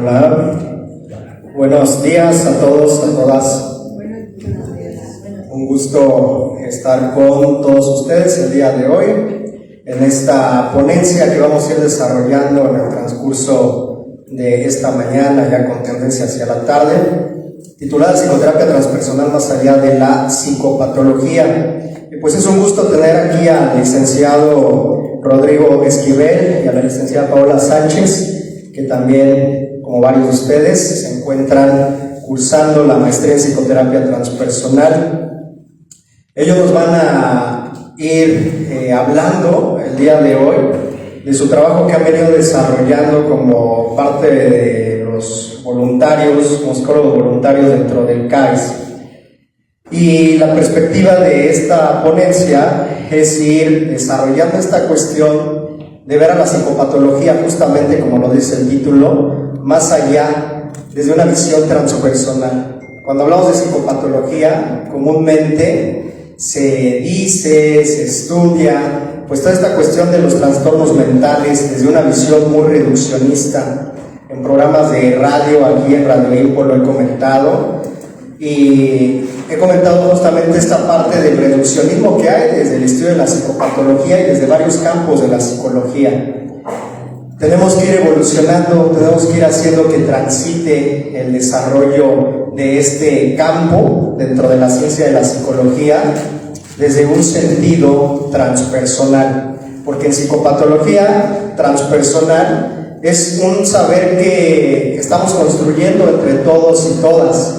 Hola, buenos días a todos, a todas. Un gusto estar con todos ustedes el día de hoy en esta ponencia que vamos a ir desarrollando en el transcurso de esta mañana, ya con tendencia hacia la tarde, titulada Psicoterapia Transpersonal más allá de la psicopatología. Y pues es un gusto tener aquí al licenciado Rodrigo Esquivel y a la licenciada Paola Sánchez, que también, como varios de ustedes, se encuentran cursando la maestría en psicoterapia transpersonal. Ellos nos van a ir hablando el día de hoy de su trabajo que han venido desarrollando como parte de los voluntarios, como psicólogos voluntarios dentro del CAIS. Y la perspectiva de esta ponencia es ir desarrollando esta cuestión de ver a la psicopatología, justamente como lo dice el título, más allá, desde una visión transpersonal. Cuando hablamos de psicopatología, comúnmente se dice, se estudia, pues toda esta cuestión de los trastornos mentales desde una visión muy reduccionista. En programas de radio, aquí en Radio Info lo he comentado, y he comentado justamente esta parte del reduccionismo que hay desde el estudio de la psicopatología y desde varios campos de la psicología. Tenemos que ir evolucionando, tenemos que ir haciendo que transite el desarrollo de este campo dentro de la ciencia de la psicología desde un sentido transpersonal, porque en psicopatología transpersonal es un saber que estamos construyendo entre todos y todas.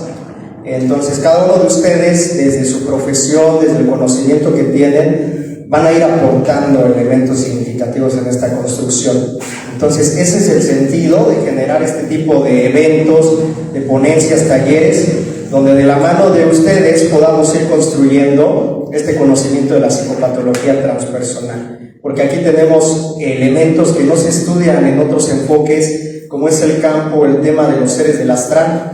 Entonces cada uno de ustedes, desde su profesión, desde el conocimiento que tienen, van a ir aportando elementos significativos en esta construcción. Entonces ese es el sentido de generar este tipo de eventos, de ponencias, talleres, donde de la mano de ustedes podamos ir construyendo este conocimiento de la psicopatología transpersonal. Porque aquí tenemos elementos que no se estudian en otros enfoques, como es el campo, el tema de los seres del astral.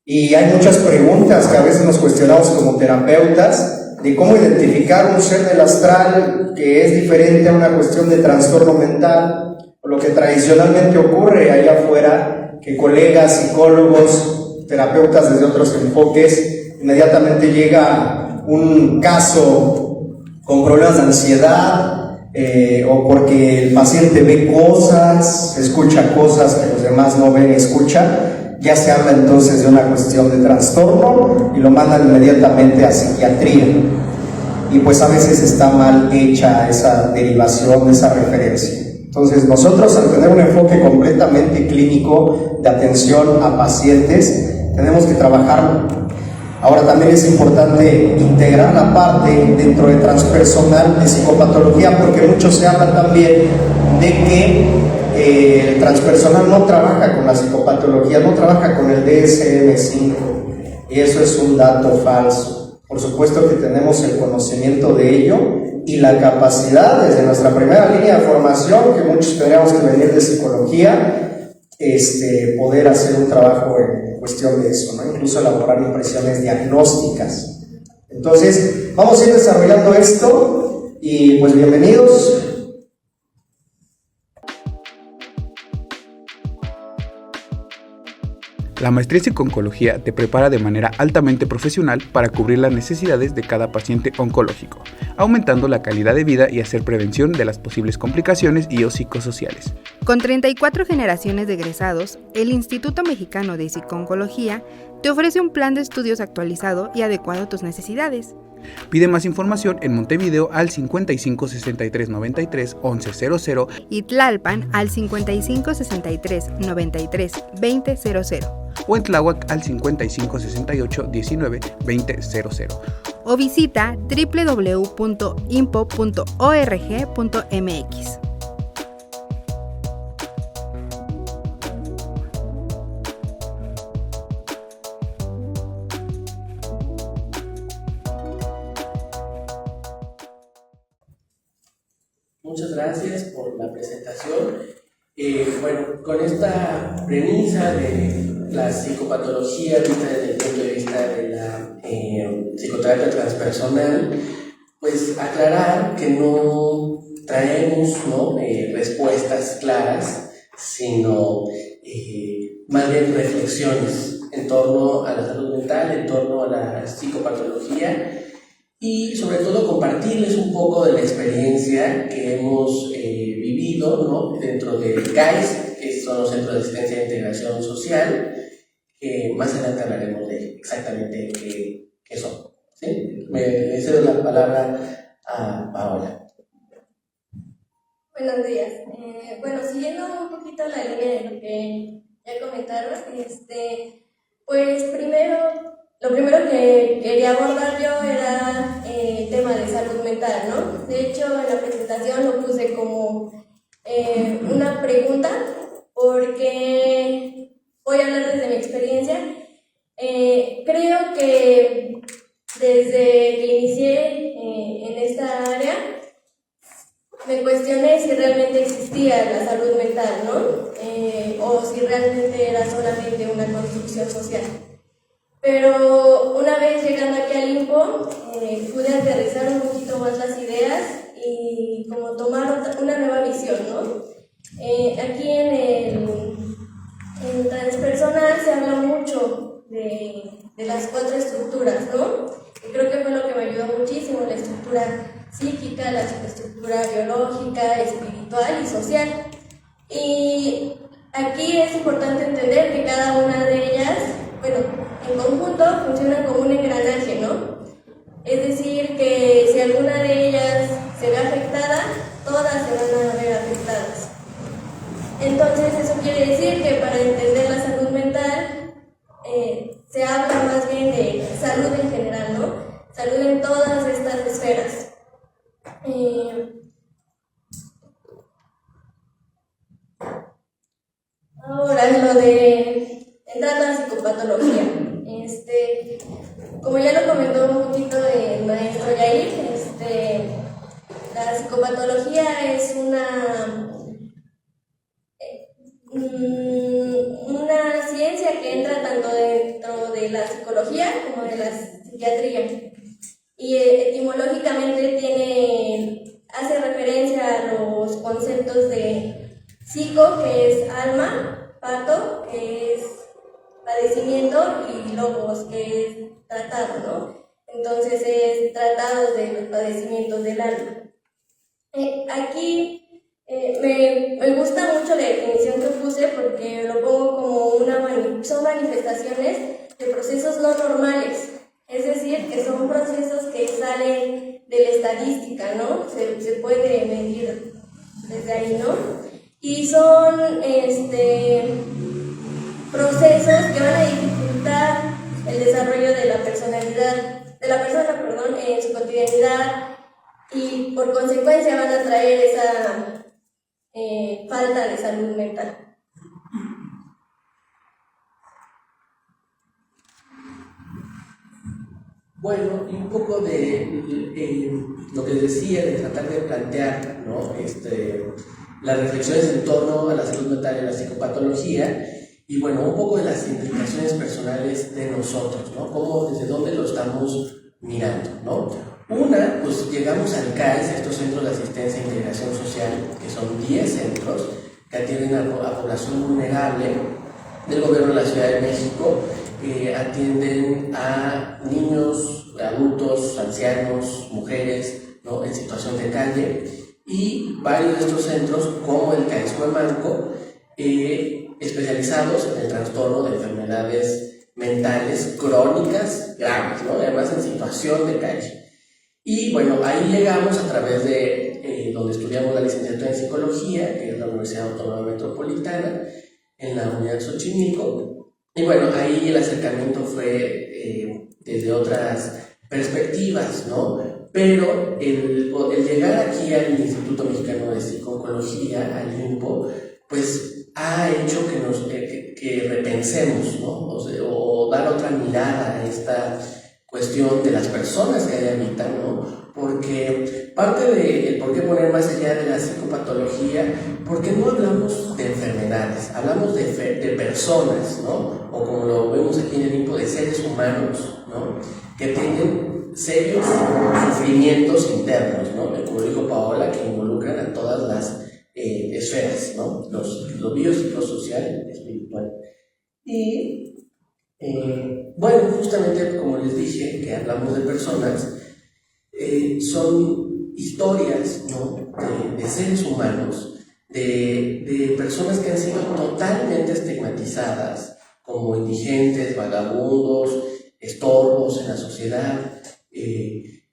Y hay muchas preguntas que a veces nos cuestionamos como terapeutas de cómo identificar un ser del astral que es diferente a una cuestión de trastorno mental, o lo que tradicionalmente ocurre allá afuera, que colegas, psicólogos, terapeutas desde otros enfoques, inmediatamente llega un caso con problemas de ansiedad, o porque el paciente ve cosas, escucha cosas que los demás no ven y escuchan. Ya se habla entonces de una cuestión de trastorno y lo mandan inmediatamente a psiquiatría. Y pues a veces está mal hecha esa derivación, esa referencia. Entonces nosotros, al tener un enfoque completamente clínico de atención a pacientes, tenemos que trabajar. Ahora también es importante integrar la parte dentro de transpersonal de psicopatología, porque mucho se habla también de que el transpersonal no trabaja con la psicopatología, no trabaja con el DSM-5, y eso es un dato falso. Por supuesto que tenemos el conocimiento de ello y la capacidad desde nuestra primera línea de formación, que muchos tendríamos que venir de psicología, poder hacer un trabajo en cuestión de eso, ¿no? Incluso elaborar impresiones diagnósticas. Entonces, vamos a ir desarrollando esto y pues bienvenidos. La maestría en psico-oncología te prepara de manera altamente profesional para cubrir las necesidades de cada paciente oncológico, aumentando la calidad de vida y hacer prevención de las posibles complicaciones y o psicosociales. Con 34 generaciones de egresados, el Instituto Mexicano de Psico-Oncología te ofrece un plan de estudios actualizado y adecuado a tus necesidades. Pide más información en Montevideo al 55 63 93 11 00 y Tlalpan al 55 63 93 20 00 o en Tláhuac al 55 68 19 20 00 o visita www.impo.org.mx. Muchas gracias por la presentación. Bueno, con esta premisa de la psicopatología vista desde el punto de vista de la psicoterapia transpersonal, pues aclarar que no traemos respuestas claras, sino más bien reflexiones en torno a la salud mental, en torno a la psicopatología y sobre todo compartirles un poco de la experiencia que hemos vivido, ¿no?, dentro del CAIS, que son los Centros de Asistencia e Integración Social, que más adelante hablaremos de exactamente qué son. ¿Sí? Me cedo la palabra a Paola. Buenos días. Bueno, siguiendo un poquito la línea de lo que ya comentaron, pues lo primero que quería abordar yo era el tema de salud mental, ¿no? De hecho, en la presentación lo puse como una pregunta, porque voy a hablar desde mi experiencia. Creo que desde que inicié en esta área, me cuestioné si realmente existía la salud mental, ¿no? O si realmente era solamente una construcción social. Pero una vez llegando aquí al INPO, pude aterrizar un poquito más las ideas y como tomar una nueva visión, ¿no? Aquí en transpersonal se habla mucho de las 4 estructuras, ¿no? Y creo que fue lo que me ayudó muchísimo, la estructura psíquica, la estructura biológica, espiritual y social. Y aquí es importante entender que cada una de ellas, bueno, en conjunto funcionan como un engranaje, ¿no? Es decir, que si alguna de ellas se ve afectada, todas se van a ver afectadas. Entonces, eso quiere decir que para entender la salud mental, se habla más bien de salud en general, ¿no? Salud en todas estas esferas. Ahora, lo de entrando a la psicopatología. Como ya lo comentó un poquito el maestro Yair, la psicopatología es una ciencia que entra tanto dentro de la psicología como de la psiquiatría. Y etimológicamente hace referencia a los conceptos de psico, que es alma, pato, que es padecimiento, y logos, que es tratado, ¿no? Entonces es tratado de los padecimientos del alma. Aquí me gusta mucho la definición que puse, porque lo pongo como son manifestaciones de procesos no normales. Es decir, que son procesos que salen de la estadística, ¿no? Se puede medir desde ahí, ¿no? Y son procesos que van a dificultar el desarrollo de la persona, en su cotidianidad, y por consecuencia van a traer esa falta de salud mental. Bueno, y un poco de lo que decía, de tratar de plantear, ¿no?, las reflexiones en torno a la salud mental y la psicopatología, y bueno, un poco de las implicaciones personales de nosotros, ¿no? Desde dónde lo estamos mirando, ¿no? Una, pues llegamos al CAIS, a estos centros de asistencia e integración social, que son 10 centros que atienden a población vulnerable del gobierno de la Ciudad de México. Atienden a niños, adultos, ancianos, mujeres, ¿no?, en situación de calle, y varios de estos centros, como el CAIS Cuemanco, especializados en el trastorno de enfermedades mentales crónicas graves, ¿no?, además en situación de calle. Y bueno, ahí llegamos a través de donde estudiamos la licenciatura en psicología, que es la Universidad Autónoma Metropolitana, en la unidad Xochimilco. Y bueno, ahí el acercamiento fue desde otras perspectivas, ¿no? Pero el llegar aquí al Instituto Mexicano de Psico-Oncología, al INPO, pues ha hecho que repensemos, ¿no? O dar otra mirada a esta cuestión de las personas que ahí habitan, ¿no? Porque parte del por qué poner más allá de la psicopatología, porque no hablamos de enfermedades, hablamos de personas, ¿no? O como lo vemos aquí en el INPO, de seres humanos, ¿no?, que tienen serios sufrimientos internos, ¿no? Como dijo Paola, que involucran a todas las esferas, ¿no? Lo biopsicosocial, espiritual. Y bueno, justamente como les dije, que hablamos de personas, son historias, ¿no? de seres humanos, de personas que han sido totalmente estigmatizadas como indigentes, vagabundos, estorbos en la sociedad,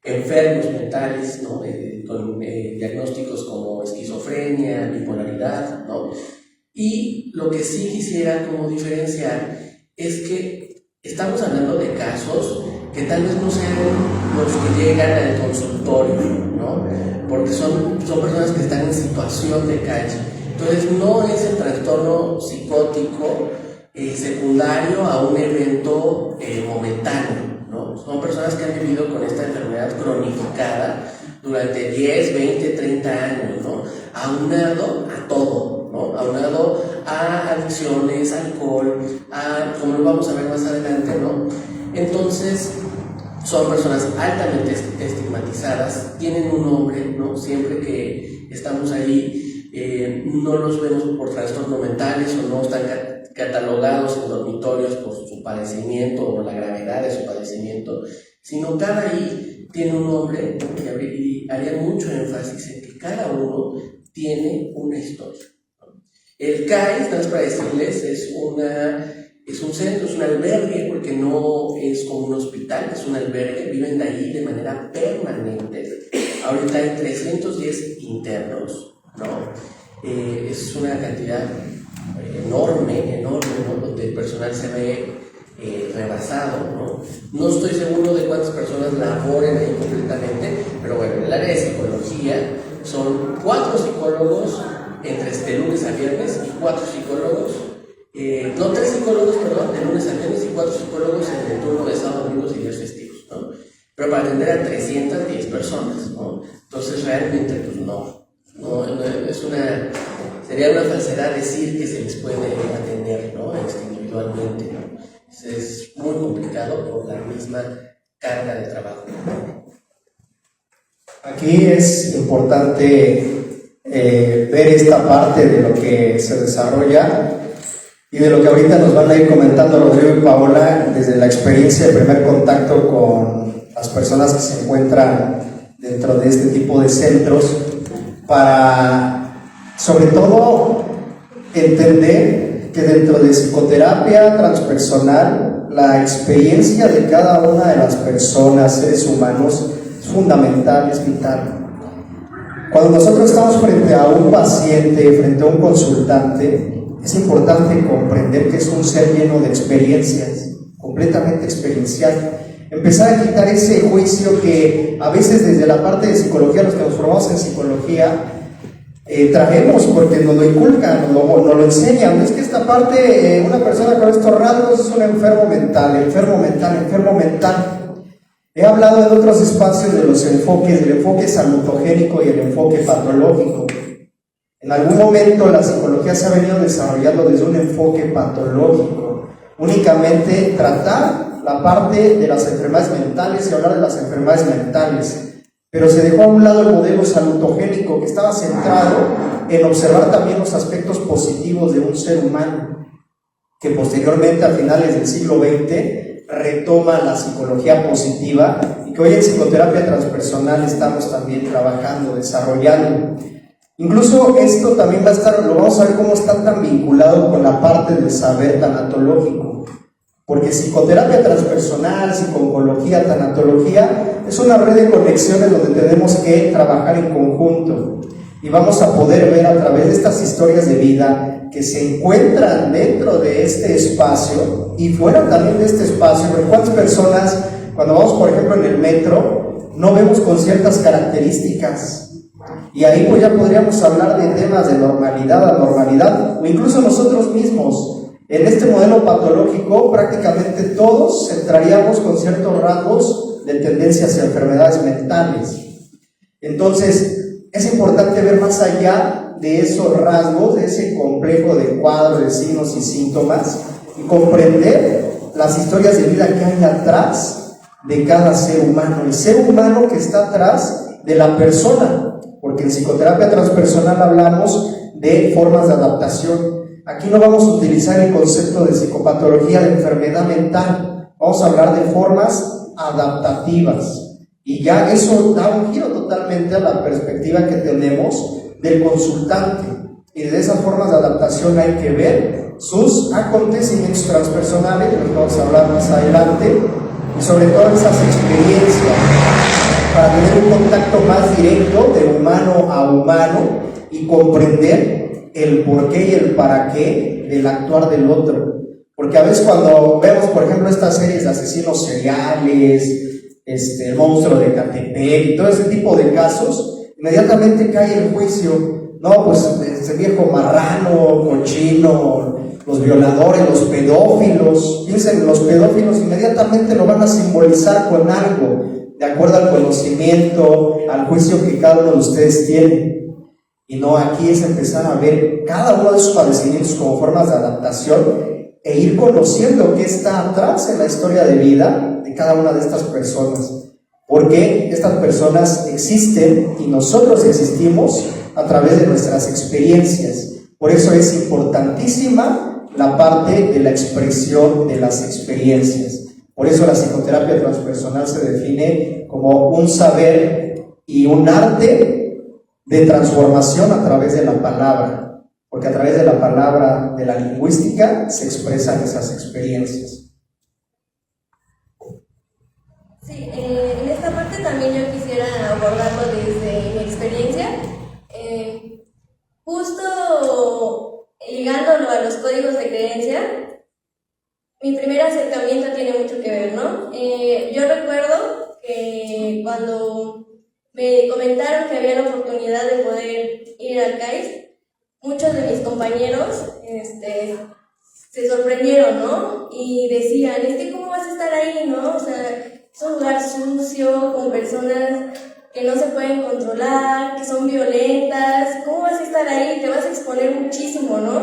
enfermos mentales, ¿no? Con diagnósticos como esquizofrenia, bipolaridad, ¿no? Y lo que sí quisiera como diferenciar es que estamos hablando de casos que tal vez no sean los que llegan al consultorio, ¿no? Porque son personas que están en situación de calle. Entonces no es el trastorno psicótico secundario a un evento momentáneo, ¿no? Son personas que han vivido con esta enfermedad cronificada durante 10, 20, 30 años, ¿no? Aunado a todo, ¿no? Aunado a adicciones, alcohol, como lo vamos a ver más adelante, ¿no? Entonces, son personas altamente estigmatizadas, tienen un nombre, ¿no? Siempre que estamos ahí, no los vemos por trastornos mentales o no están catalogados en dormitorios por su padecimiento o la gravedad de su padecimiento, sino cada ahí tiene un nombre, ¿no? Y haría mucho énfasis en que cada uno tiene una historia, ¿no? El CAIS, nada más para decirles, es un centro, es un albergue, porque no es como un hospital, es un albergue, viven de ahí de manera permanente. Ahorita hay 310 internos, ¿no? Es una cantidad enorme, ¿no? Donde el personal se ve rebasado, ¿no? No estoy seguro de cuántas personas laboren ahí completamente, pero bueno, en el área de psicología son 4 psicólogos entre lunes a viernes y 4 psicólogos, 3 psicólogos, perdón, de lunes a viernes y 4 psicólogos en el turno de sábado, domingos y días festivos, ¿no? Pero para atender a 310 personas, ¿no? Entonces realmente pues no sería una falsedad decir que se les puede atender, ¿no? Individualmente, ¿no? Es muy complicado por la misma carga de trabajo. Aquí es importante ver esta parte de lo que se desarrolla y de lo que ahorita nos van a ir comentando Rodrigo y Paola desde la experiencia de primer contacto con las personas que se encuentran dentro de este tipo de centros, para sobre todo entender que dentro de psicoterapia transpersonal la experiencia de cada una de las personas, seres humanos, es fundamental, es vital. Cuando nosotros estamos frente a un paciente, frente a un consultante, es importante comprender que es un ser lleno de experiencias, completamente experiencial. Empezar a quitar ese juicio que a veces desde la parte de psicología, los que nos formamos en psicología, traemos porque nos lo inculcan, nos lo enseñan. Es que esta parte, una persona con estos rasgos es un enfermo mental. He hablado en otros espacios de los enfoques, del enfoque salutogénico y el enfoque patológico. En algún momento la psicología se ha venido desarrollando desde un enfoque patológico, únicamente tratar la parte de las enfermedades mentales y hablar de las enfermedades mentales, pero se dejó a un lado el modelo salutogénico, que estaba centrado en observar también los aspectos positivos de un ser humano, que posteriormente a finales del siglo XX retoma la psicología positiva y que hoy en psicoterapia transpersonal estamos también trabajando, desarrollando. Incluso esto también va a estar, lo vamos a ver cómo está tan vinculado con la parte del saber tanatológico, porque psicoterapia transpersonal, psico-oncología, tanatología, es una red de conexiones donde tenemos que trabajar en conjunto y vamos a poder ver a través de estas historias de vida que se encuentran dentro de este espacio y fuera también de este espacio. Pero ¿cuántas personas, cuando vamos por ejemplo en el metro, no vemos con ciertas características? Y ahí pues ya podríamos hablar de temas de normalidad, anormalidad, o incluso nosotros mismos. En este modelo patológico prácticamente todos entraríamos con ciertos rasgos de tendencia hacia enfermedades mentales. Entonces es importante ver más allá de esos rasgos, de ese complejo de cuadros de signos y síntomas, y comprender las historias de vida que hay atrás de cada ser humano, el ser humano que está atrás de la persona, porque en psicoterapia transpersonal hablamos de formas de adaptación. Aquí no vamos a utilizar el concepto de psicopatología de enfermedad mental, vamos a hablar de formas adaptativas. Y ya eso da un giro totalmente a la perspectiva que tenemos del consultante. Y de esas formas de adaptación hay que ver sus acontecimientos transpersonales, de los que vamos a hablar más adelante, y sobre todo esas experiencias, para tener un contacto más directo de humano a humano y comprender el por qué y el para qué del actuar del otro. Porque a veces cuando vemos, por ejemplo, estas series de asesinos seriales, el monstruo de Catepec y todo ese tipo de casos, inmediatamente cae el juicio, no, pues ese viejo marrano, cochino, los violadores, los pedófilos. Piensen, los pedófilos inmediatamente lo van a simbolizar con algo, de acuerdo al conocimiento, al juicio que cada uno de ustedes tiene. Y no, aquí es empezar a ver cada uno de sus padecimientos como formas de adaptación e ir conociendo qué está atrás en la historia de vida de cada una de estas personas. Porque estas personas existen y nosotros existimos a través de nuestras experiencias. Por eso es importantísima la parte de la expresión de las experiencias. Por eso la psicoterapia transpersonal se define como un saber y un arte de transformación a través de la palabra, porque a través de la palabra, de la lingüística, se expresan esas experiencias. Sí, en esta parte también yo quisiera abordarlo desde mi experiencia, justo ligándolo a los códigos de creencia. Mi primer acercamiento tiene mucho que ver, ¿no? Yo recuerdo que cuando me comentaron que había la oportunidad de poder ir al CAIS, muchos de mis compañeros se sorprendieron, ¿no? Y decían, ¿cómo vas a estar ahí, no? O sea, es un lugar sucio, con personas que no se pueden controlar, que son violentas, ¿cómo vas a estar ahí? Te vas a exponer muchísimo, ¿no?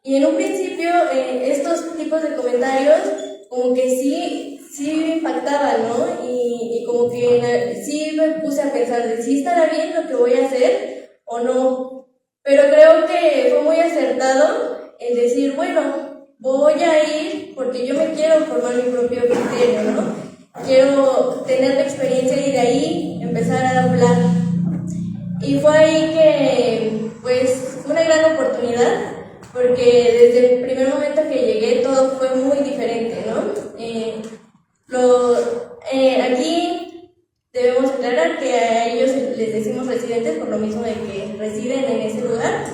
Y en un principio estos tipos de comentarios como que sí me impactaban, ¿no? Y como que sí me puse a pensar de si estará bien lo que voy a hacer o no. Pero creo que fue muy acertado el decir, bueno, voy a ir porque yo me quiero formar mi propio criterio, ¿no? Quiero tener la experiencia y de ahí empezar a hablar. Y fue ahí que, pues, fue una gran oportunidad, porque desde el primer momento que llegué todo fue muy diferente, ¿no? Aquí debemos aclarar que a ellos les decimos residentes por lo mismo de que residen en ese lugar.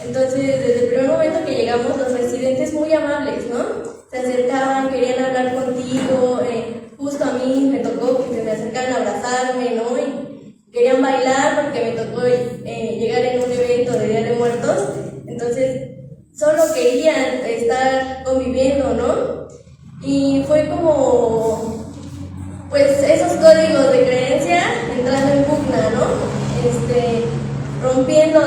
Entonces, desde el primer momento que llegamos, los residentes muy amables, ¿no? Se acercaban, querían hablar contigo, justo a mí me tocó que se me acercaran a abrazarme, ¿no? Y querían bailar porque me tocó llegar en un evento de Día de Muertos. Entonces, solo querían estar conviviendo, ¿no? Y fue como, pues, esos códigos de creencia entrando en pugna, ¿no? Rompiendo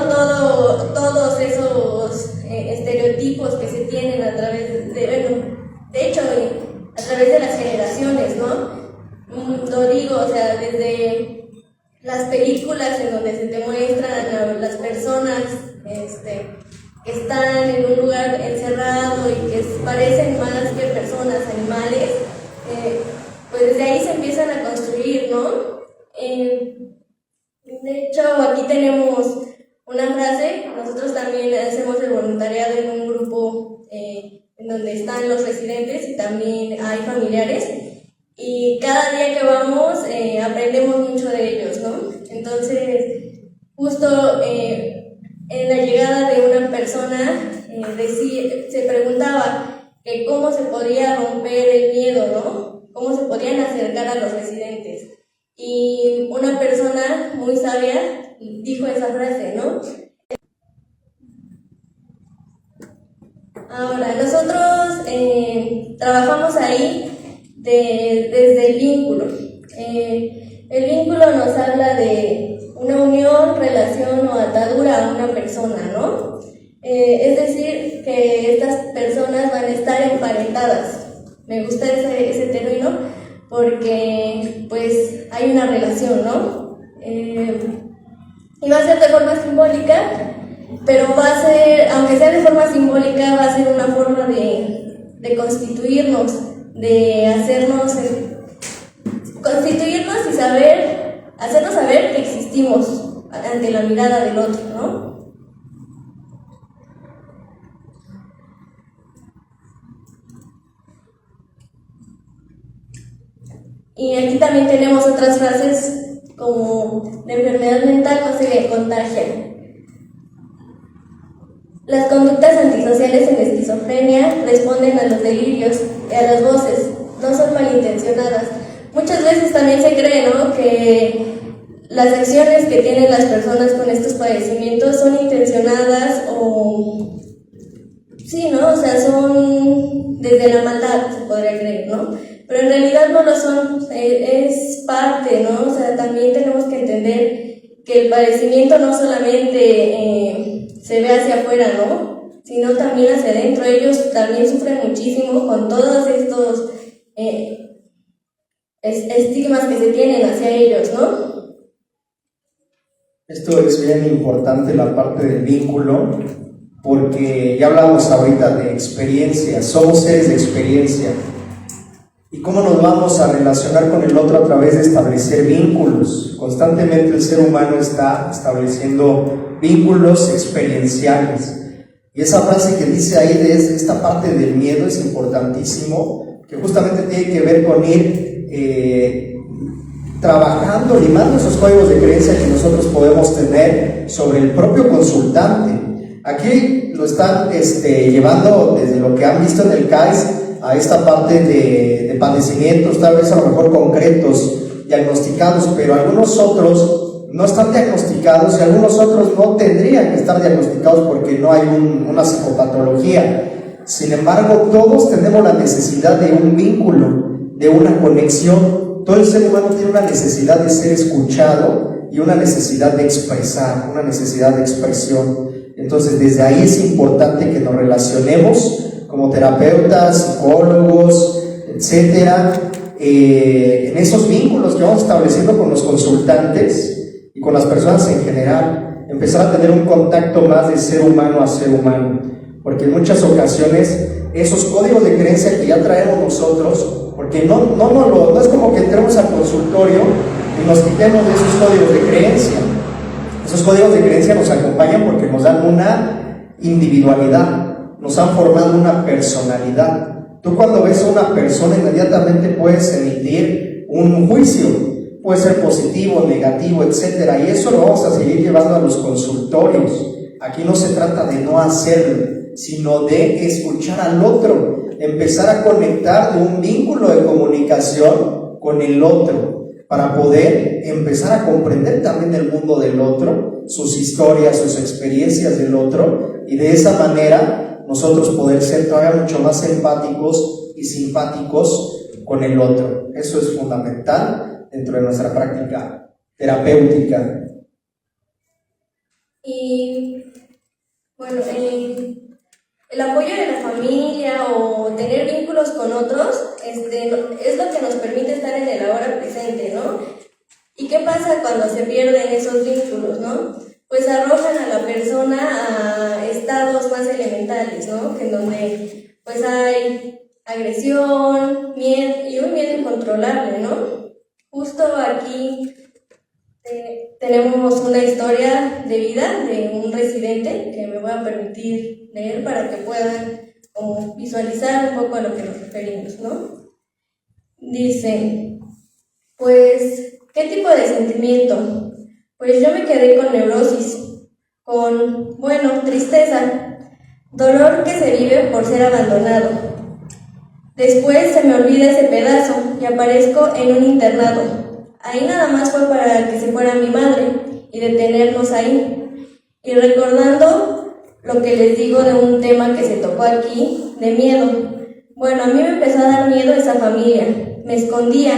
todos esos estereotipos que se tienen a través de hecho, a través de las generaciones, ¿no? Lo digo, o sea, desde las películas en donde se te muestran a las personas, que están en un lugar encerrado y que parecen más que personas, animales, pues desde ahí se empiezan a construir, ¿no? De hecho, aquí tenemos una frase, nosotros también hacemos el voluntariado en un grupo en donde están los residentes y también hay familiares, y cada día que vamos aprendemos mucho de ellos, ¿no? Entonces, justo en la llegada de una persona se preguntaba que cómo se podía romper el miedo, ¿no? Cómo se podían acercar a los residentes. Y una persona muy sabia dijo esa frase, ¿no? Ahora, nosotros trabajamos ahí desde el vínculo. El vínculo nos habla de una unión, relación o atadura a una persona, ¿no? Es decir, que estas personas van a estar emparentadas. Me gusta ese término porque, pues, hay una relación, ¿no? Y va a ser de forma simbólica, pero va a ser, aunque sea de forma simbólica, va a ser una forma de constituirnos, de hacernos constituirnos y hacernos saber que existimos ante la mirada del otro, ¿no? Y aquí también tenemos otras frases como la enfermedad mental no se contagia. Las conductas antisociales en esquizofrenia responden a los delirios y a las voces, no son malintencionadas. Muchas veces también se cree, ¿no?, que las acciones que tienen las personas con estos padecimientos son intencionadas o... sí, ¿no? O sea, son desde la maldad, se podría creer, ¿no? Pero en realidad no lo son, es parte, ¿no? O sea, también tenemos que entender que el padecimiento no solamente se ve hacia afuera, ¿no?, sino también hacia adentro. Ellos también sufren muchísimo con todos estos estigmas que se tienen hacia ellos, ¿no? Esto es bien importante, la parte del vínculo, porque ya hablamos ahorita de experiencia, somos seres de experiencia. ¿Y cómo nos vamos a relacionar con el otro? A través de establecer vínculos. Constantemente el ser humano está estableciendo vínculos experienciales. Y esa frase que dice ahí de esta parte del miedo es importantísimo, que justamente tiene que ver con ir trabajando, limando esos códigos de creencia que nosotros podemos tener sobre el propio consultante. Aquí lo están llevando desde lo que han visto en el CAIS a esta parte de padecimientos, tal vez a lo mejor concretos, diagnosticados, pero algunos otros no están diagnosticados y algunos otros no tendrían que estar diagnosticados porque no hay una psicopatología. Sin embargo, todos tenemos la necesidad de un vínculo, de una conexión. Todo el ser humano tiene una necesidad de ser escuchado y una necesidad de expresar, una necesidad de expresión. Entonces, desde ahí es importante que nos relacionemos como terapeutas, psicólogos, etcétera, en esos vínculos que vamos estableciendo con los consultantes y con las personas en general, empezar a tener un contacto más de ser humano a ser humano, porque en muchas ocasiones esos códigos de creencia que ya traemos nosotros, porque no es como que entremos al consultorio y nos quitemos de esos códigos de creencia. Esos códigos de creencia nos acompañan porque nos dan una individualidad, nos han formado una personalidad. Tú cuando ves a una persona inmediatamente puedes emitir un juicio, puede ser positivo, negativo, etcétera, y eso lo vamos a seguir llevando a los consultorios. Aquí no se trata de no hacerlo, sino de escuchar al otro, empezar a conectar de un vínculo de comunicación con el otro, para poder empezar a comprender también el mundo del otro, sus historias, sus experiencias del otro, y de esa manera nosotros poder ser todavía mucho más empáticos y simpáticos con el otro. Eso es fundamental dentro de nuestra práctica terapéutica. Y bueno, el apoyo de la familia o tener vínculos con otros es lo que nos permite estar en el ahora presente, ¿no? ¿Y qué pasa cuando se pierden esos vínculos, no? Pues arrojan a la persona a estados más elementales, ¿no? En donde pues hay agresión, miedo y un miedo incontrolable, ¿no? Justo aquí tenemos una historia de vida de un residente que me voy a permitir leer para que puedan como visualizar un poco a lo que nos referimos, ¿no? Dice, pues, ¿qué tipo de sentimiento? Pues yo me quedé con neurosis, con, bueno, tristeza, dolor que se vive por ser abandonado. Después se me olvida ese pedazo y aparezco en un internado. Ahí nada más fue para que se fuera mi madre y detenernos ahí. Y recordando lo que les digo de un tema que se tocó aquí, de miedo. Bueno, a mí me empezó a dar miedo esa familia. Me escondía.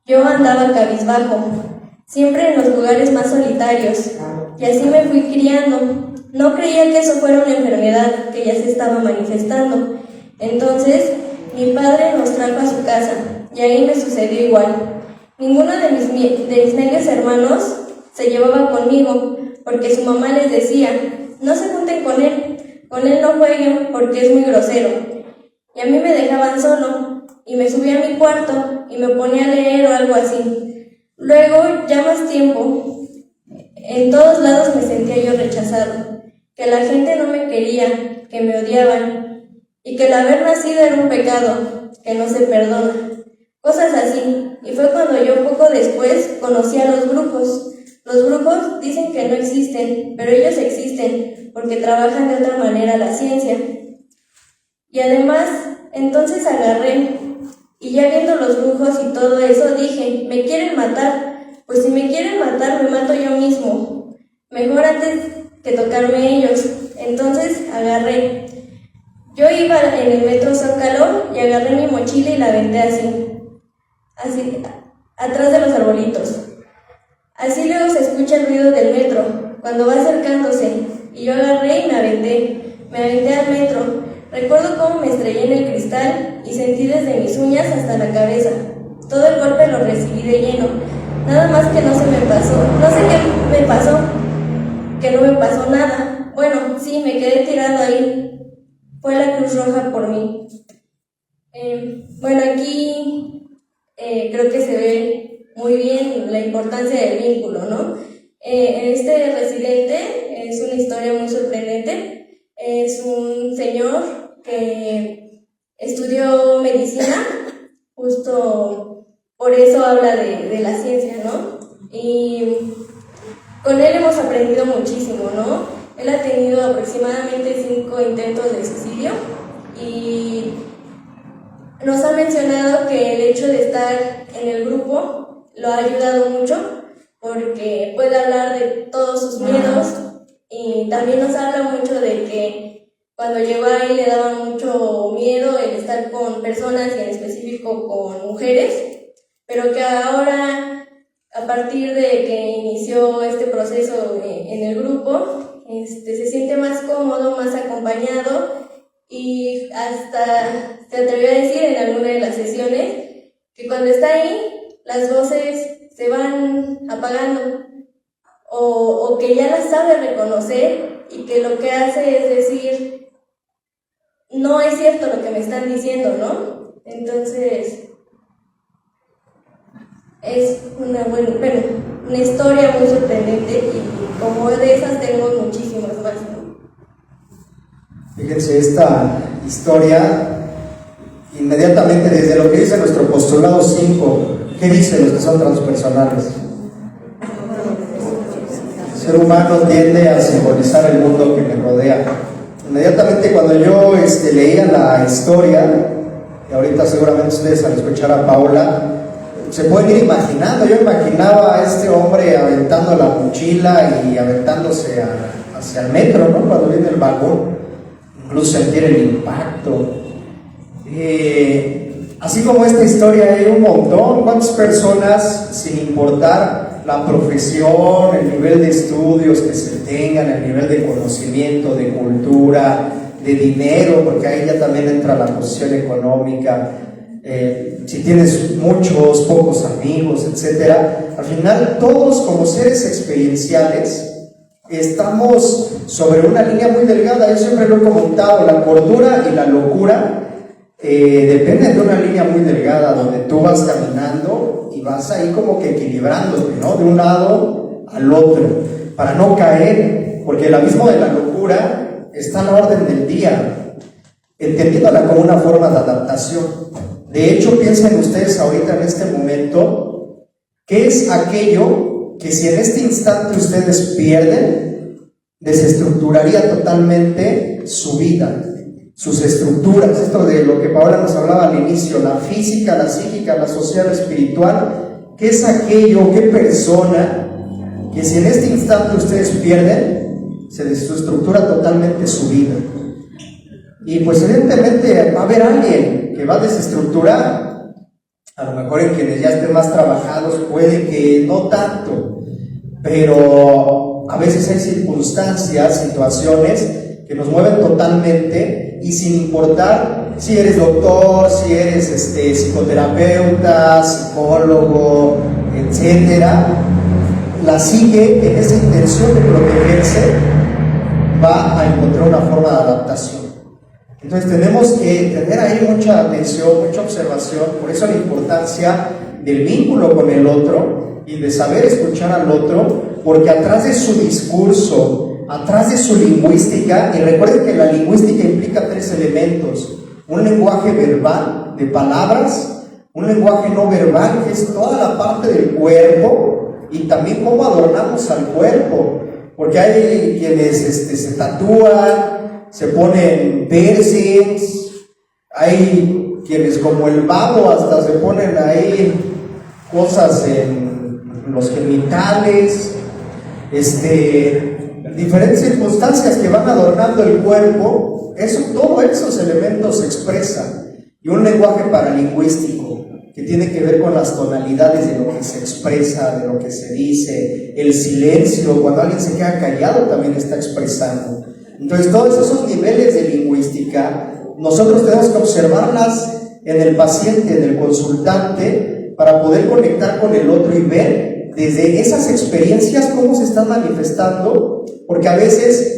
Yo andaba cabizbajo, siempre en los lugares más solitarios. Y así me fui criando. No creía que eso fuera una enfermedad que ya se estaba manifestando. Entonces, mi padre nos trajo a su casa y ahí me sucedió igual. Ninguno de mis medios hermanos se llevaba conmigo porque su mamá les decía, no se grosero. Y a mí me dejaban solo y me subía a mi cuarto y me ponía a leer o algo así. Luego, ya más tiempo, en todos lados me sentía yo rechazado, que la gente no me quería, que me odiaban y que el haber nacido era un pecado, que no se perdona. Cosas así. Y fue cuando yo poco después conocí a los brujos. Los brujos dicen que no existen, pero ellos existen porque trabajan de otra manera la ciencia. Y además, entonces agarré y ya viendo los brujos y todo eso dije, me quieren matar. Pues si me quieren matar, me mato yo mismo. Mejor antes que tocarme ellos. Entonces agarré. Yo iba en el metro Zócalo y agarré mi mochila y la aventé así, atrás de los arbolitos. Así luego se escucha el ruido del metro, cuando va acercándose, y yo agarré y me aventé al metro. Recuerdo cómo me estrellé en el cristal y sentí desde mis uñas hasta la cabeza. Todo el golpe lo recibí de lleno, nada más que no se me pasó. No sé qué me pasó, que no me pasó nada. Bueno, sí, me quedé tirado ahí. Fue la Cruz Roja por mí. Bueno, aquí creo que se ve muy bien la importancia del vínculo, ¿no? Este residente es una historia muy sorprendente. Es un señor que estudió medicina, justo por eso habla de la ciencia, ¿no? Y con él hemos aprendido muchísimo, ¿no? Él ha tenido aproximadamente 5 intentos de suicidio y nos ha mencionado que el hecho de estar en el grupo lo ha ayudado mucho porque puede hablar de todos sus miedos y también nos habla mucho de que cuando llegó ahí le daba mucho miedo el estar con personas y en específico con mujeres, pero que ahora a partir de que inició este proceso en el grupo se siente más cómodo, más acompañado y hasta se atrevió a decir en alguna de las sesiones que cuando está ahí las voces se van apagando o que ya las sabe reconocer y que lo que hace es decir no es cierto lo que me están diciendo, ¿no? Entonces es una historia muy sorprendente y como de esas tengo muchísimas más, ¿no? Fíjense, esta historia, inmediatamente desde lo que dice nuestro postulado 5, ¿qué dice los que son transpersonales? El ser humano tiende a simbolizar el mundo que me rodea. Inmediatamente cuando yo leía la historia, y ahorita seguramente ustedes al escuchar a Paula, se pueden ir imaginando. Yo imaginaba a este hombre aventando la mochila y aventándose hacia el metro, ¿no? Cuando viene el vagón, incluso sentir el impacto. Así como esta historia hay un montón. ¿Cuántas personas, sin importar la profesión, el nivel de estudios que se tengan, el nivel de conocimiento, de cultura, de dinero, porque ahí ya también entra la posición económica, si tienes muchos, pocos amigos, etcétera, al final todos como seres experienciales estamos sobre una línea muy delgada. Yo siempre lo he comentado, la cordura y la locura dependen de una línea muy delgada donde tú vas caminando y vas ahí como que equilibrándote, ¿no? De un lado al otro para no caer, porque el abismo de la locura está a la orden del día, entendiéndola como una forma de adaptación. De hecho, piensen ustedes ahorita en este momento, ¿qué es aquello que si en este instante ustedes pierden, desestructuraría totalmente su vida, sus estructuras? Esto de lo que Paola nos hablaba al inicio, la física, la psíquica, la social, la espiritual. ¿Qué es aquello, qué persona que si en este instante ustedes pierden, se desestructura totalmente su vida? Y pues evidentemente va a haber alguien que va a desestructurar. A lo mejor en quienes ya estén más trabajados puede que no tanto, pero a veces hay circunstancias, situaciones que nos mueven totalmente y sin importar si eres doctor, si eres psicoterapeuta, psicólogo, etcétera, la psique en esa intención de protegerse va a encontrar una forma de adaptación. Entonces tenemos que tener ahí mucha atención, mucha observación, por eso la importancia del vínculo con el otro y de saber escuchar al otro, porque atrás de su discurso, atrás de su lingüística, y recuerden que la lingüística implica 3 elementos: un lenguaje verbal de palabras, un lenguaje no verbal, que es toda la parte del cuerpo, y también cómo adornamos al cuerpo, porque hay quienes se tatúan, se ponen piercings, hay quienes como el babo hasta se ponen ahí cosas en los genitales, diferentes circunstancias que van adornando el cuerpo. Todos esos elementos se expresan, y un lenguaje paralingüístico que tiene que ver con las tonalidades de lo que se expresa, de lo que se dice, el silencio, cuando alguien se queda callado también está expresando. Entonces todos esos niveles de lingüística nosotros tenemos que observarlas en el paciente, en el consultante, para poder conectar con el otro y ver desde esas experiencias cómo se están manifestando, porque a veces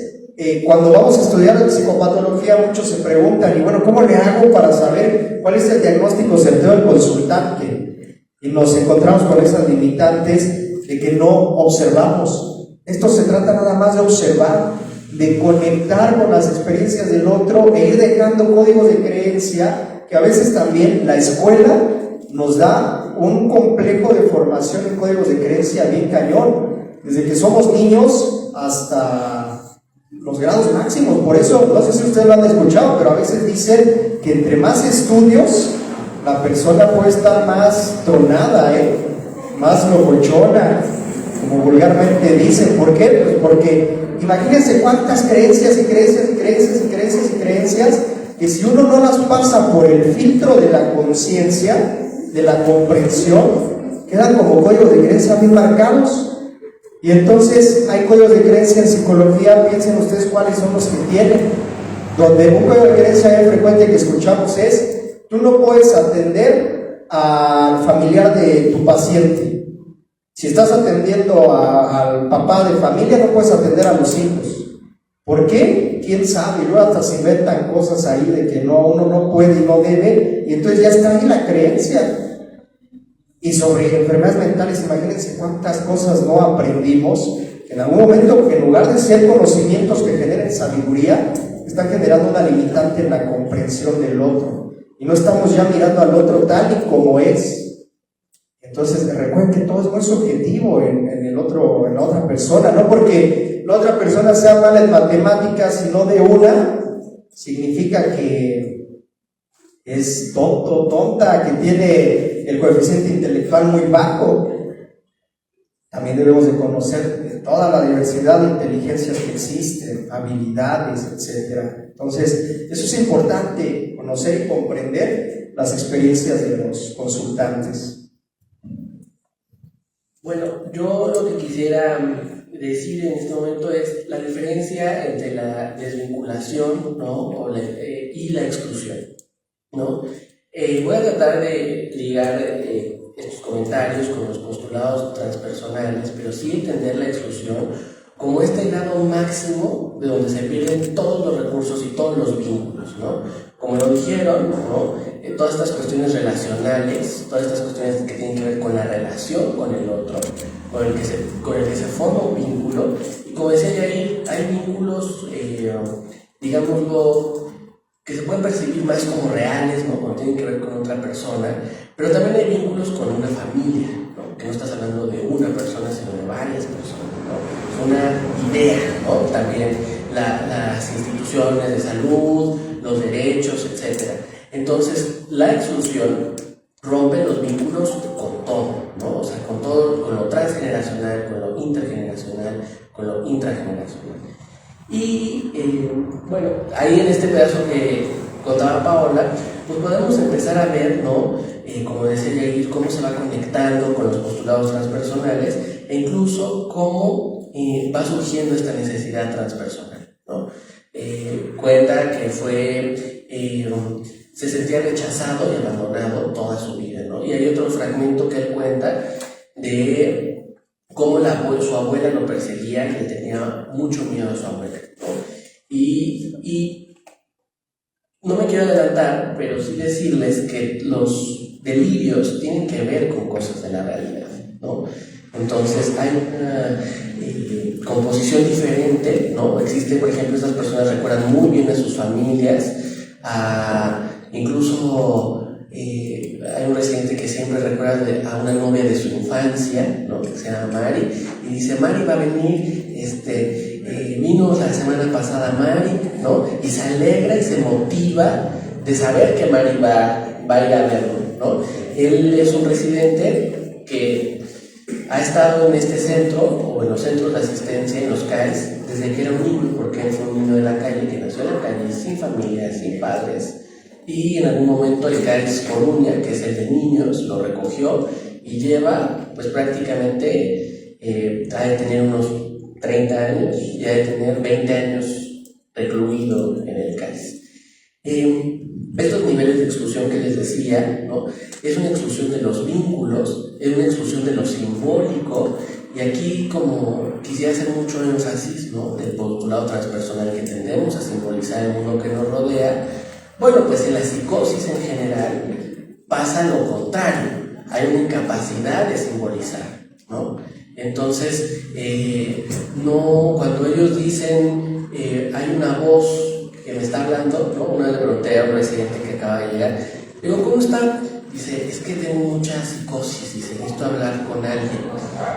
cuando vamos a estudiar psicopatología muchos se preguntan, y bueno, ¿cómo le hago para saber cuál es el diagnóstico certero del consultante? Y nos encontramos con esas limitantes de que no observamos. Esto se trata nada más de observar, de conectar con las experiencias del otro e ir dejando códigos de creencia, que a veces también la escuela nos da un complejo de formación en códigos de creencia bien cañón, desde que somos niños hasta los grados máximos. Por eso, no sé si ustedes lo han escuchado, pero a veces dicen que entre más estudios, la persona puede estar más tronada, más locochona, como vulgarmente dicen. ¿Por qué? Pues porque imagínense cuántas creencias y creencias y creencias y creencias y creencias, que si uno no las pasa por el filtro de la conciencia, de la comprensión, quedan como códigos de creencia bien marcados. Y entonces hay códigos de creencia en psicología, piensen ustedes cuáles son los que tienen, donde un código de creencia bien frecuente que escuchamos es: tú no puedes atender al familiar de tu paciente. Si estás atendiendo al papá de familia, no puedes atender a los hijos. ¿Por qué? ¿Quién sabe? Y luego hasta se inventan cosas ahí de que uno no puede y no debe, y entonces ya está ahí la creencia. Y sobre enfermedades mentales, imagínense cuántas cosas no aprendimos, que en algún momento, en lugar de ser conocimientos que generen sabiduría, están generando una limitante en la comprensión del otro, y no estamos ya mirando al otro tal y como es. Entonces recuerden que todo es muy subjetivo en el otro, en la otra persona. No porque la otra persona sea mala en matemáticas, sino de una, significa que es tonto, tonta, que tiene el coeficiente intelectual muy bajo. También debemos de conocer toda la diversidad de inteligencias que existen, habilidades, etc. Entonces, eso es importante, conocer y comprender las experiencias de los consultantes. Bueno, yo lo que quisiera decir en este momento es la diferencia entre la desvinculación, ¿no? Y la exclusión, ¿no? Voy a tratar de ligar estos comentarios con los postulados transpersonales, pero sí entender la exclusión como este grado máximo de donde se pierden todos los recursos y todos los vínculos, ¿no? Como lo dijeron, ¿no? Todas estas cuestiones relacionales, todas estas cuestiones que tienen que ver con la relación con el otro, con el que se forma un vínculo. Y como decía Yair, hay vínculos, digámoslo, que se pueden percibir más como reales, ¿no? Cuando tienen que ver con otra persona, pero también hay vínculos con una familia, ¿no? Que no estás hablando de una persona, sino de varias personas, ¿no? Es una idea, ¿no? También las instituciones de salud, los derechos, etc. Entonces, la exclusión rompe los vínculos con todo, ¿no? O sea, con todo, con lo transgeneracional, con lo intergeneracional, con lo intrageneracional. Y bueno, ahí en este pedazo que contaba Paola, pues podemos empezar a ver, ¿no? Como decía Yair, cómo se va conectando con los postulados transpersonales e incluso cómo va surgiendo esta necesidad transpersonal, ¿no? Cuenta que se sentía rechazado y abandonado toda su vida, ¿no? Y hay otro fragmento que él cuenta de cómo su abuela lo perseguía y le tenía mucho miedo a su abuela, ¿no? Y quiero adelantar, pero sí decirles que los delirios tienen que ver con cosas de la realidad, ¿no? Entonces hay una composición diferente, ¿no? Existe, por ejemplo, estas personas recuerdan muy bien a sus familias, incluso hay un residente que siempre recuerda a una novia de su infancia, ¿no? Que se llama Mari, y dice, Mari va a venir, vino la semana pasada Mari, ¿no? Y se alegra y se motiva de saber que Mari va a ir a verlo, ¿no? Él es un residente que ha estado en este centro, o en los centros de asistencia, en los CAIS, desde que era un niño, porque él fue un niño de la calle, que nació en la calle, sin familia, sin padres, y en algún momento el CAIS Coruña, que es el de niños, lo recogió y lleva, pues prácticamente, ha de tener unos 30 años y ha de tener 20 años recluido en el CAIS. Estos niveles de exclusión que les decía, ¿no? Es una exclusión de los vínculos, es una exclusión de lo simbólico, y aquí como quisiera hacer mucho énfasis, ¿no? Del postulado transpersonal que tendemos a simbolizar el mundo que nos rodea. Bueno, pues en la psicosis en general pasa lo contrario, hay una incapacidad de simbolizar, ¿no? Entonces, no, cuando ellos dicen hay una voz que me está hablando, ¿no? Una vez le pregunté a un residente que acaba de llegar, digo, ¿cómo está? Dice, es que tengo mucha psicosis, dice, necesito hablar con alguien.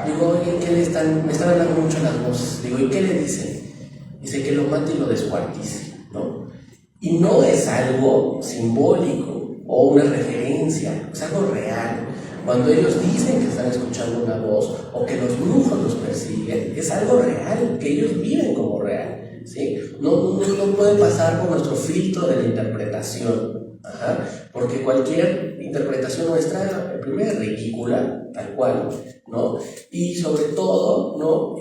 Digo, oye, ¿qué le están? Me están hablando mucho las voces. Digo, ¿y qué le dicen? Dice que lo mate y lo descuartice, ¿no? Y no es algo simbólico o una referencia, es algo real. Cuando ellos dicen que están escuchando una voz o que los brujos los persiguen, es algo real, que ellos viven como real, ¿sí? No puede pasar por nuestro filtro de la interpretación, porque cualquier interpretación nuestra, primero, es ridícula, tal cual, ¿no? Y sobre todo, ¿no?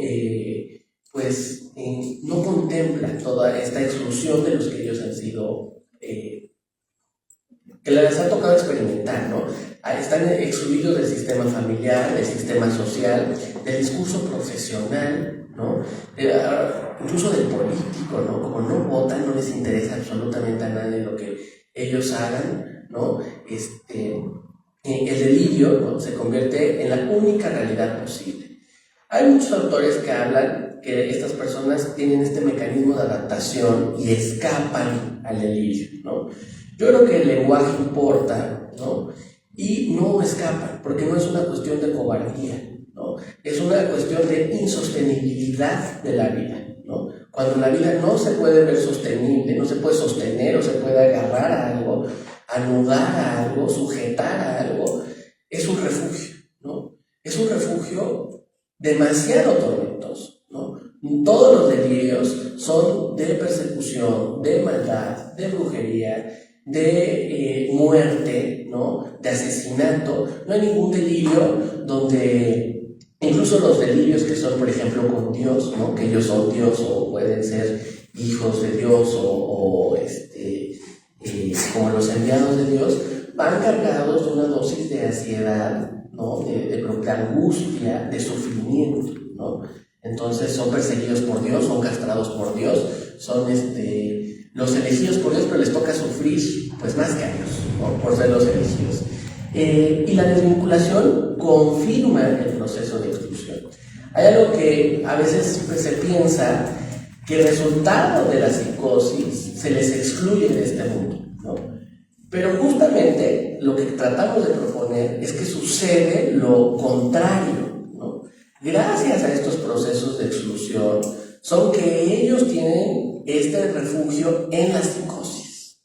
No contempla toda esta exclusión de los que ellos han sido, que les ha tocado experimentar, ¿no? Están excluidos del sistema familiar, del sistema social, del discurso profesional, ¿no? Incluso del político, ¿no? Como no votan, no les interesa absolutamente a nadie lo que ellos hagan, ¿no? El delirio, ¿no? Se convierte en la única realidad posible. Hay muchos autores que hablan que estas personas tienen este mecanismo de adaptación y escapan al delirio, ¿no? Yo creo que el lenguaje importa, ¿no? Y no escapan, porque no es una cuestión de cobardía, ¿no? Es una cuestión de insostenibilidad de la vida, ¿no? Cuando la vida no se puede ver sostenible, no se puede sostener o se puede agarrar a algo, anudar a algo, sujetar a algo, es un refugio, ¿no? Es un refugio demasiado tormentoso, ¿no? Todos los delirios son de persecución, de maldad, de brujería, de muerte, ¿no? De asesinato. No hay ningún delirio donde, incluso los delirios que son, por ejemplo, con Dios, ¿no? Que ellos son Dios o pueden ser hijos de Dios como los enviados de Dios, van cargados de una dosis de ansiedad, ¿no? De angustia, de sufrimiento, ¿no? Entonces son perseguidos por Dios, son castrados por Dios, son los elegidos por Dios, pero les toca sufrir pues más que a Dios, ¿no? Por ser los elegidos. Y la desvinculación confirma el proceso de exclusión. Hay algo que a veces pues, se piensa que el resultado de la psicosis se les excluye de este mundo, ¿no? Pero justamente lo que tratamos de proponer es que sucede lo contrario, ¿no? Gracias a estos procesos de exclusión son que ellos tienen este refugio en la psicosis.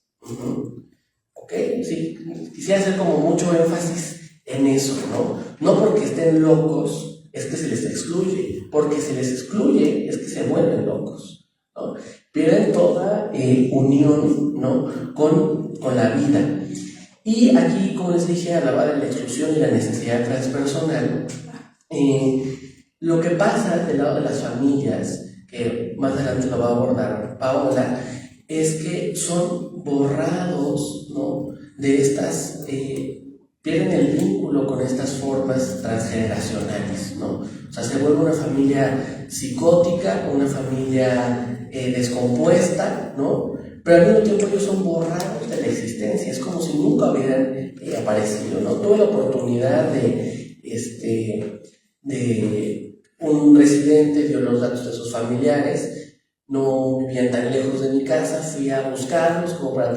¿Ok? Sí, quisiera hacer como mucho énfasis en eso, ¿no? No porque estén locos es que se les excluye, porque se les excluye es que se vuelven locos, ¿no? Pierden toda unión, ¿no? con la vida. Y aquí, como les dije, hablaba de la exclusión y la necesidad transpersonal. Lo que pasa del lado de las familias, que más adelante lo va a abordar Paola, es que son borrados, ¿no? De estas, pierden el vínculo con estas formas transgeneracionales, ¿no? O sea, se vuelve una familia psicótica, una familia descompuesta, ¿no? pero al mismo tiempo ellos son borrados de la existencia, es como si nunca hubieran aparecido, ¿no? Tuve la oportunidad de un residente dio los datos de sus familiares, no vivían tan lejos de mi casa, fui a buscarlos como para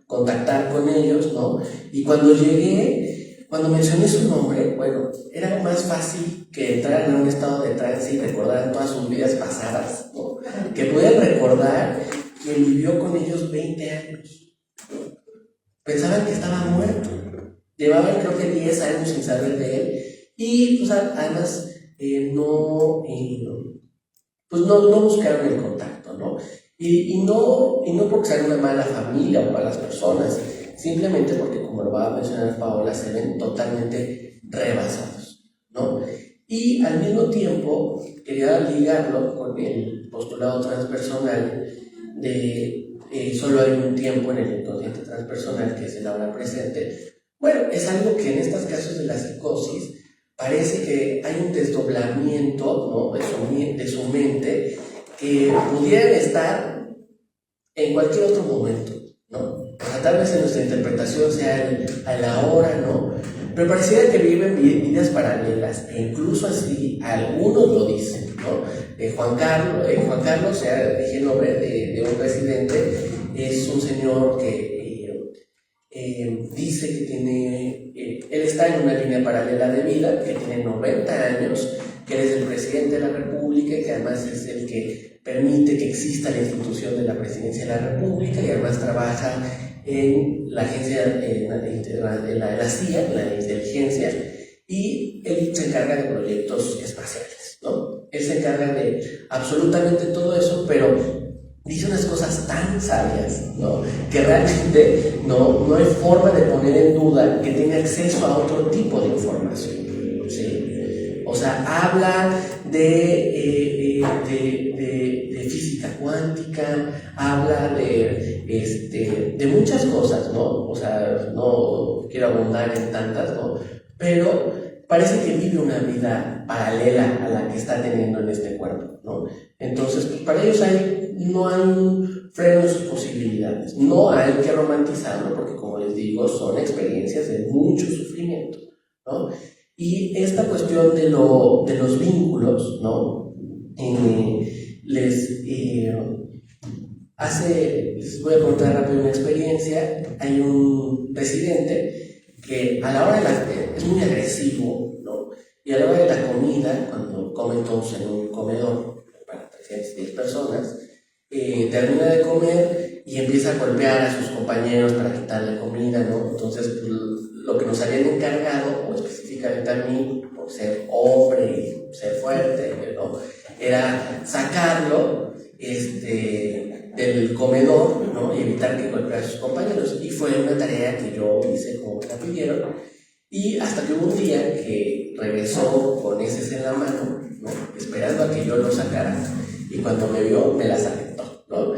contactar con ellos, ¿no? Y cuando llegué, cuando mencioné su nombre, bueno, era más fácil que entraran en un estado de trance y recordaran todas sus vidas pasadas, ¿no? Que pudieran recordar que vivió con ellos 20 años, ¿no? Pensaban que estaba muerto, llevaban creo que 10 años sin saber de él, y pues además no buscaron el contacto, ¿no? Y no porque sean una mala familia o malas personas, simplemente porque, como lo va a mencionar Paola, se ven totalmente rebasados, ¿no? Y al mismo tiempo quería ligarlo con el postulado transpersonal de solo hay un tiempo en el inconsciente transpersonal, que es el ahora presente. Bueno, es algo que en estos casos de la psicosis parece que hay un desdoblamiento, ¿no? de su mente, que pudieran estar en cualquier otro momento, ¿no? O sea, tal vez en nuestra interpretación sea a la hora, ¿no? Pero pareciera que viven vidas paralelas, e incluso así algunos lo dicen, ¿no? Juan Carlos, dije el nombre de un residente, es un señor que dice que él está en una línea paralela de vida, que tiene 90 años, que él es el presidente de la República y que además es el que permite que exista la institución de la presidencia de la República, y además trabaja en la agencia, en la CIA, en la inteligencia, y él se encarga de proyectos espaciales, ¿no? Él se encarga de absolutamente todo eso, pero dice unas cosas tan sabias, ¿no? Que realmente no hay forma de poner en duda que tenga acceso a otro tipo de información, ¿sí? O sea, habla de física cuántica, habla de muchas cosas, ¿no? O sea, no quiero abundar en tantas, ¿no? Pero parece que vive una vida paralela a la que está teniendo en este cuerpo, ¿no? Entonces, pues para ellos no hay un freno en sus posibilidades, no hay que romantizarlo, porque como les digo, son experiencias de mucho sufrimiento, ¿no? Y esta cuestión de los vínculos, ¿no? Les voy a contar rápido una experiencia. Hay un residente que a la hora es muy agresivo, ¿no? Y a la hora de la comida, cuando comen todos en un comedor para 310 personas, termina de comer y empieza a golpear a sus compañeros para quitarle comida, ¿no? Entonces, lo que nos habían encargado, o específicamente a mí, por ser hombre y ser fuerte, ¿no? Era sacarlo del comedor, ¿no? Y evitar que golpeara a sus compañeros. Y fue una tarea que yo hice como me la pidieron. Y hasta que hubo un día que regresó con heces en la mano, ¿no? Esperando a que yo lo sacara. Y cuando me vio, me las aceptó, ¿no?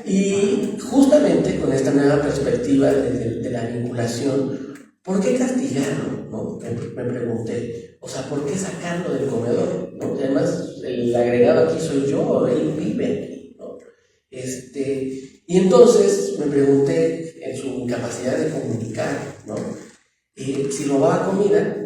Y justamente con esta nueva perspectiva de la vinculación, ¿por qué castigarlo? ¿No? Me pregunté. O sea, ¿por qué sacarlo del comedor? ¿No? Además, el agregado aquí soy yo, él vive aquí, ¿no? Y entonces me pregunté en su incapacidad de comunicar, ¿no? Si robaba comida,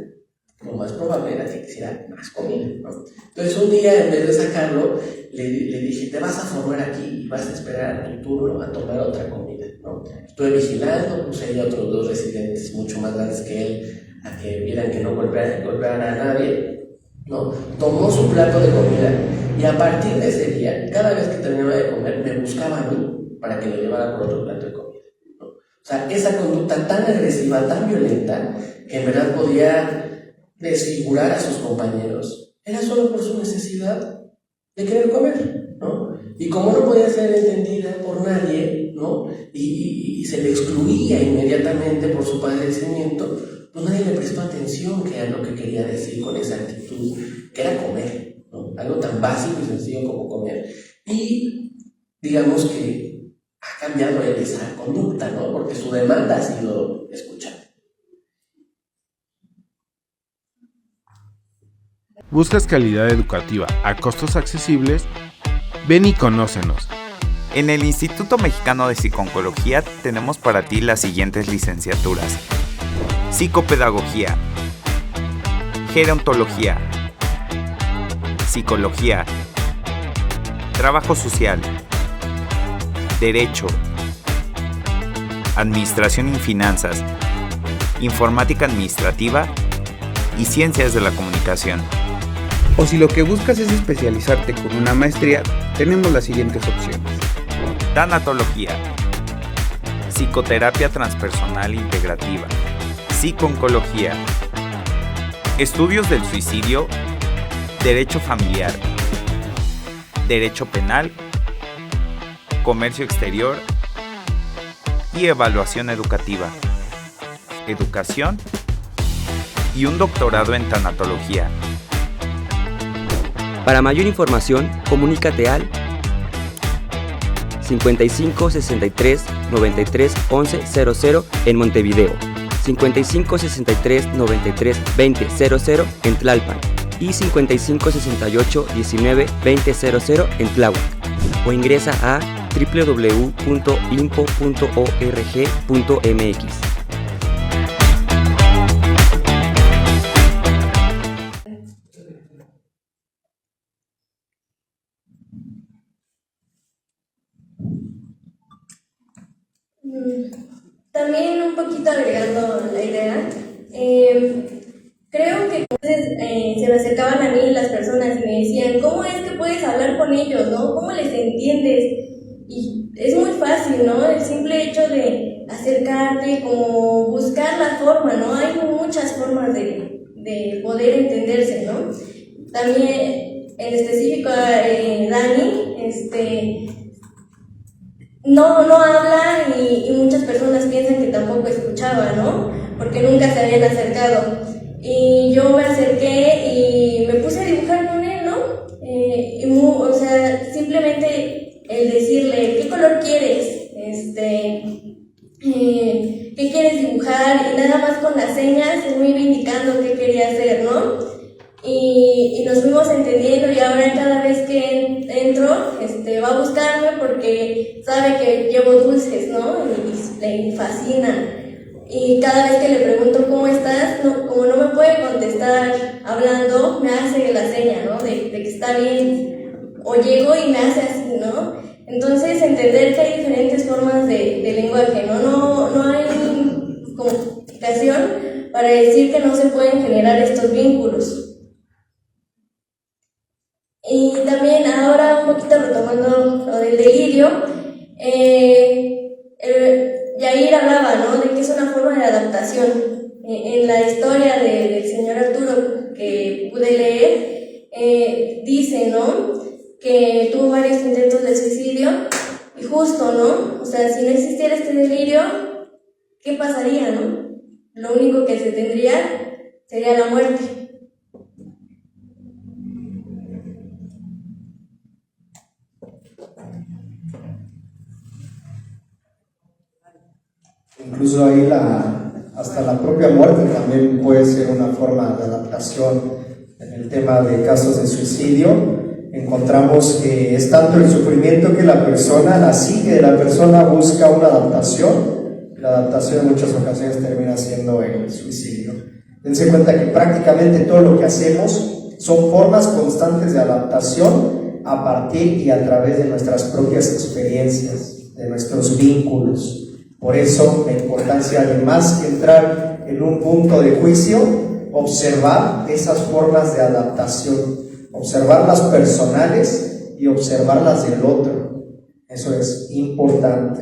lo más probable era que quisiera más comida, ¿no? Entonces un día, en vez de sacarlo, le dije, te vas a formar aquí y vas a esperar tu turno a tomar otra comida, ¿no? Estuve vigilando, puse ahí a otros 2 residentes mucho más grandes que él a que vieran que no golpearan a nadie, ¿no? Tomó su plato de comida y a partir de ese día, cada vez que terminaba de comer, me buscaba a mí para que lo llevara por otro plato de comida, ¿no? O sea, esa conducta tan agresiva, tan violenta, que en verdad podía desfigurar a sus compañeros, era solo por su necesidad de querer comer, ¿no? Y como no podía ser entendida por nadie, ¿no? Y se le excluía inmediatamente por su padecimiento, pues nadie le prestó atención que era lo que quería decir con esa actitud, que era comer, ¿no? Algo tan básico y sencillo como comer. Y digamos que ha cambiado él esa conducta, ¿no? Porque su demanda ha sido escuchada. ¿Buscas calidad educativa a costos accesibles? Ven y conócenos. En el Instituto Mexicano de Psiconcología tenemos para ti las siguientes licenciaturas: Psicopedagogía, Gerontología, Psicología, Trabajo Social, Derecho, Administración y Finanzas, Informática Administrativa y Ciencias de la Comunicación. O si lo que buscas es especializarte con una maestría, tenemos las siguientes opciones: Tanatología, Psicoterapia Transpersonal Integrativa, Psiconcología, Estudios del Suicidio, Derecho Familiar, Derecho Penal, Comercio Exterior y Evaluación Educativa, Educación y un doctorado en Tanatología. Para mayor información, comunícate al 55 63 93 11 00 en Montevideo, 55 63 93 20 00 en Tlalpan y 55 68 19 20 00 en Tláhuac, o ingresa a www.impo.org.mx. También un poquito agregando la idea, creo que se me acercaban a mí las personas y me decían, ¿cómo es que puedes hablar con ellos, no? ¿Cómo les entiendes? Y es muy fácil, ¿no? El simple hecho de acercarte, como buscar la forma, ¿no? Hay muchas formas de poder entenderse, ¿no? También, en específico, Dani, no habla y muchas personas piensan que tampoco escuchaba, ¿no? Porque nunca se habían acercado. Y yo me acerqué y me puse a dibujar con él, ¿no? O sea, simplemente el decirle, ¿qué color quieres? ¿Qué quieres dibujar? Y nada más con las señas, él me iba indicando qué quería hacer, ¿no? Y nos fuimos entendiendo, y ahora cada vez que entro, va a buscarme porque sabe que llevo dulces, ¿no? Y le fascina. Y cada vez que le pregunto cómo estás, como no me puede contestar hablando, me hace la seña, ¿no? De que está bien. O llego y me hace así, ¿no? Entonces, entender que hay diferentes formas de lenguaje, ¿no? No hay comunicación para decir que no se pueden generar estos vínculos. Y también ahora, un poquito retomando lo del delirio, Yair hablaba, ¿no? De que es una forma de adaptación. En la historia del señor Arturo que pude leer, dice, ¿no? Que tuvo varios intentos de suicidio y justo, ¿no? O sea, si no existiera este delirio, ¿qué pasaría, no? Lo único que se tendría sería la muerte. Incluso ahí hasta la propia muerte también puede ser una forma de adaptación. En el tema de casos de suicidio encontramos que es tanto el sufrimiento que la persona, la persona busca una adaptación. La adaptación en muchas ocasiones termina siendo el suicidio. Dense cuenta que prácticamente todo lo que hacemos son formas constantes de adaptación a partir y a través de nuestras propias experiencias, de nuestros vínculos. Por eso la importancia de más que entrar en un punto de juicio, observar esas formas de adaptación, observar las personales y observar las del otro. Eso es importante.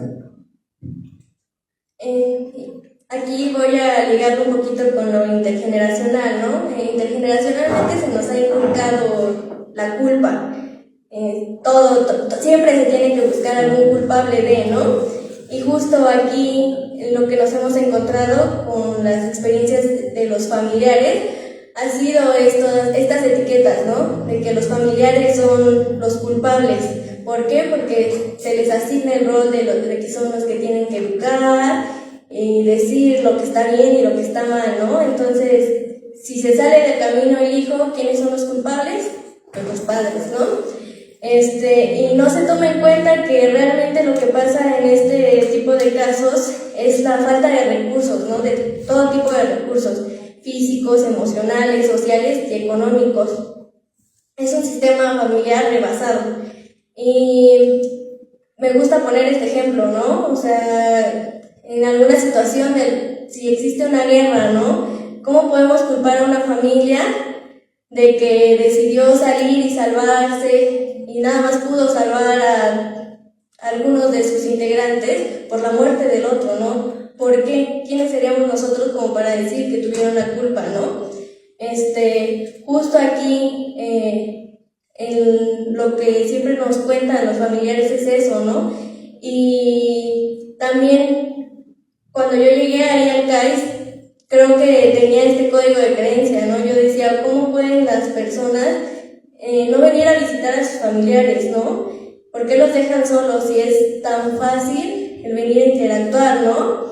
Aquí voy a ligarlo un poquito con lo intergeneracional, ¿no? Intergeneracionalmente se nos ha inculcado la culpa. Siempre se tiene que buscar algún culpable de, ¿no? Y justo aquí lo que nos hemos encontrado con las experiencias de los familiares han sido estas etiquetas, ¿no? De que los familiares son los culpables. ¿Por qué? Porque se les asigna el rol de que son los que tienen que educar y decir lo que está bien y lo que está mal, ¿no? Entonces, si se sale del camino el hijo, ¿quiénes son los culpables? Pues los padres, ¿no? Y no se toma en cuenta que realmente casos es la falta de recursos, ¿no? De todo tipo de recursos, físicos, emocionales, sociales y económicos. Es un sistema familiar rebasado. Y me gusta poner este ejemplo, ¿no? O sea, en alguna situación, si existe una guerra, ¿no? ¿Cómo podemos culpar a una familia de que decidió salir y salvarse y nada más pudo salvar a algunos de sus integrantes por la muerte del otro, ¿no? ¿Por qué? ¿Quiénes seríamos nosotros como para decir que tuvieron la culpa, no? Justo aquí, en lo que siempre nos cuentan los familiares es eso, ¿no? Y también cuando yo llegué ahí al CAIS, creo que tenía este código de creencia, ¿no? Yo decía, ¿cómo pueden las personas no venir a visitar a sus familiares, ¿no? ¿Por qué los dejan solos si es tan fácil el venir a interactuar, ¿no?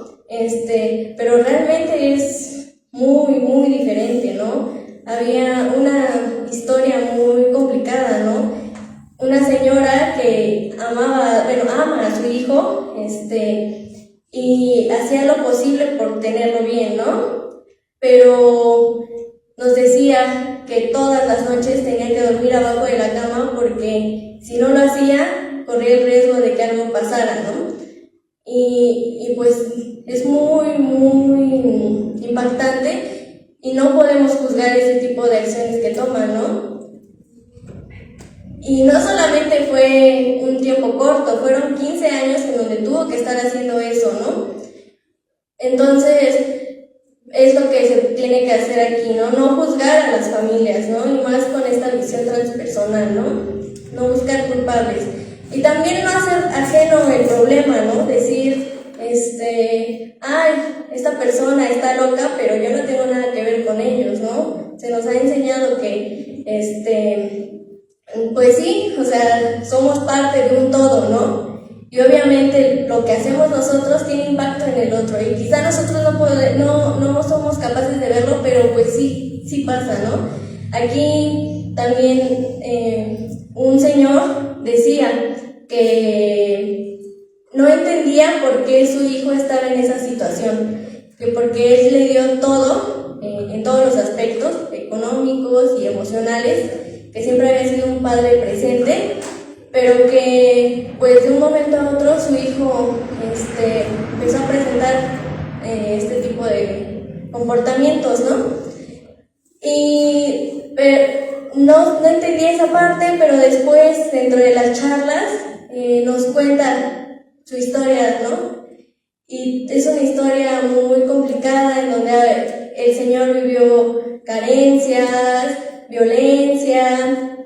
Pero realmente es muy, muy diferente, ¿no? Había una historia muy complicada, ¿no? Una señora que ama a su hijo, y hacía lo posible por tenerlo bien, ¿no? Pero nos decía que todas las noches tenía que dormir abajo de la cama porque si no lo hacía, corría el riesgo de que algo pasara, ¿no? Y pues es muy, muy impactante y no podemos juzgar ese tipo de acciones que toman, ¿no? Y no solamente fue un tiempo corto, fueron 15 años en donde tuvo que estar haciendo eso, ¿no? Entonces, es lo que se tiene que hacer aquí, ¿no? No juzgar a las familias, ¿no? Y más con esta visión transpersonal, ¿no? No buscar culpables. Y también no hacer ajeno el problema, ¿no? Decir, esta persona está loca, pero yo no tengo nada que ver con ellos, ¿no? Se nos ha enseñado que, pues sí, o sea, somos parte de un todo, ¿no? Y obviamente lo que hacemos nosotros tiene impacto en el otro, y quizá nosotros no somos capaces de verlo, pero pues sí pasa, ¿no? Aquí también un señor decía que no entendía por qué su hijo estaba en esa situación, que porque él le dio todo, en todos los aspectos económicos y emocionales, que siempre había sido un padre presente, pero que pues de un momento a otro su hijo empezó a presentar este tipo de comportamientos, ¿no? No entendí esa parte, pero después, dentro de las charlas, nos cuenta su historia, ¿no? Y es una historia muy complicada en donde el señor vivió carencias, violencia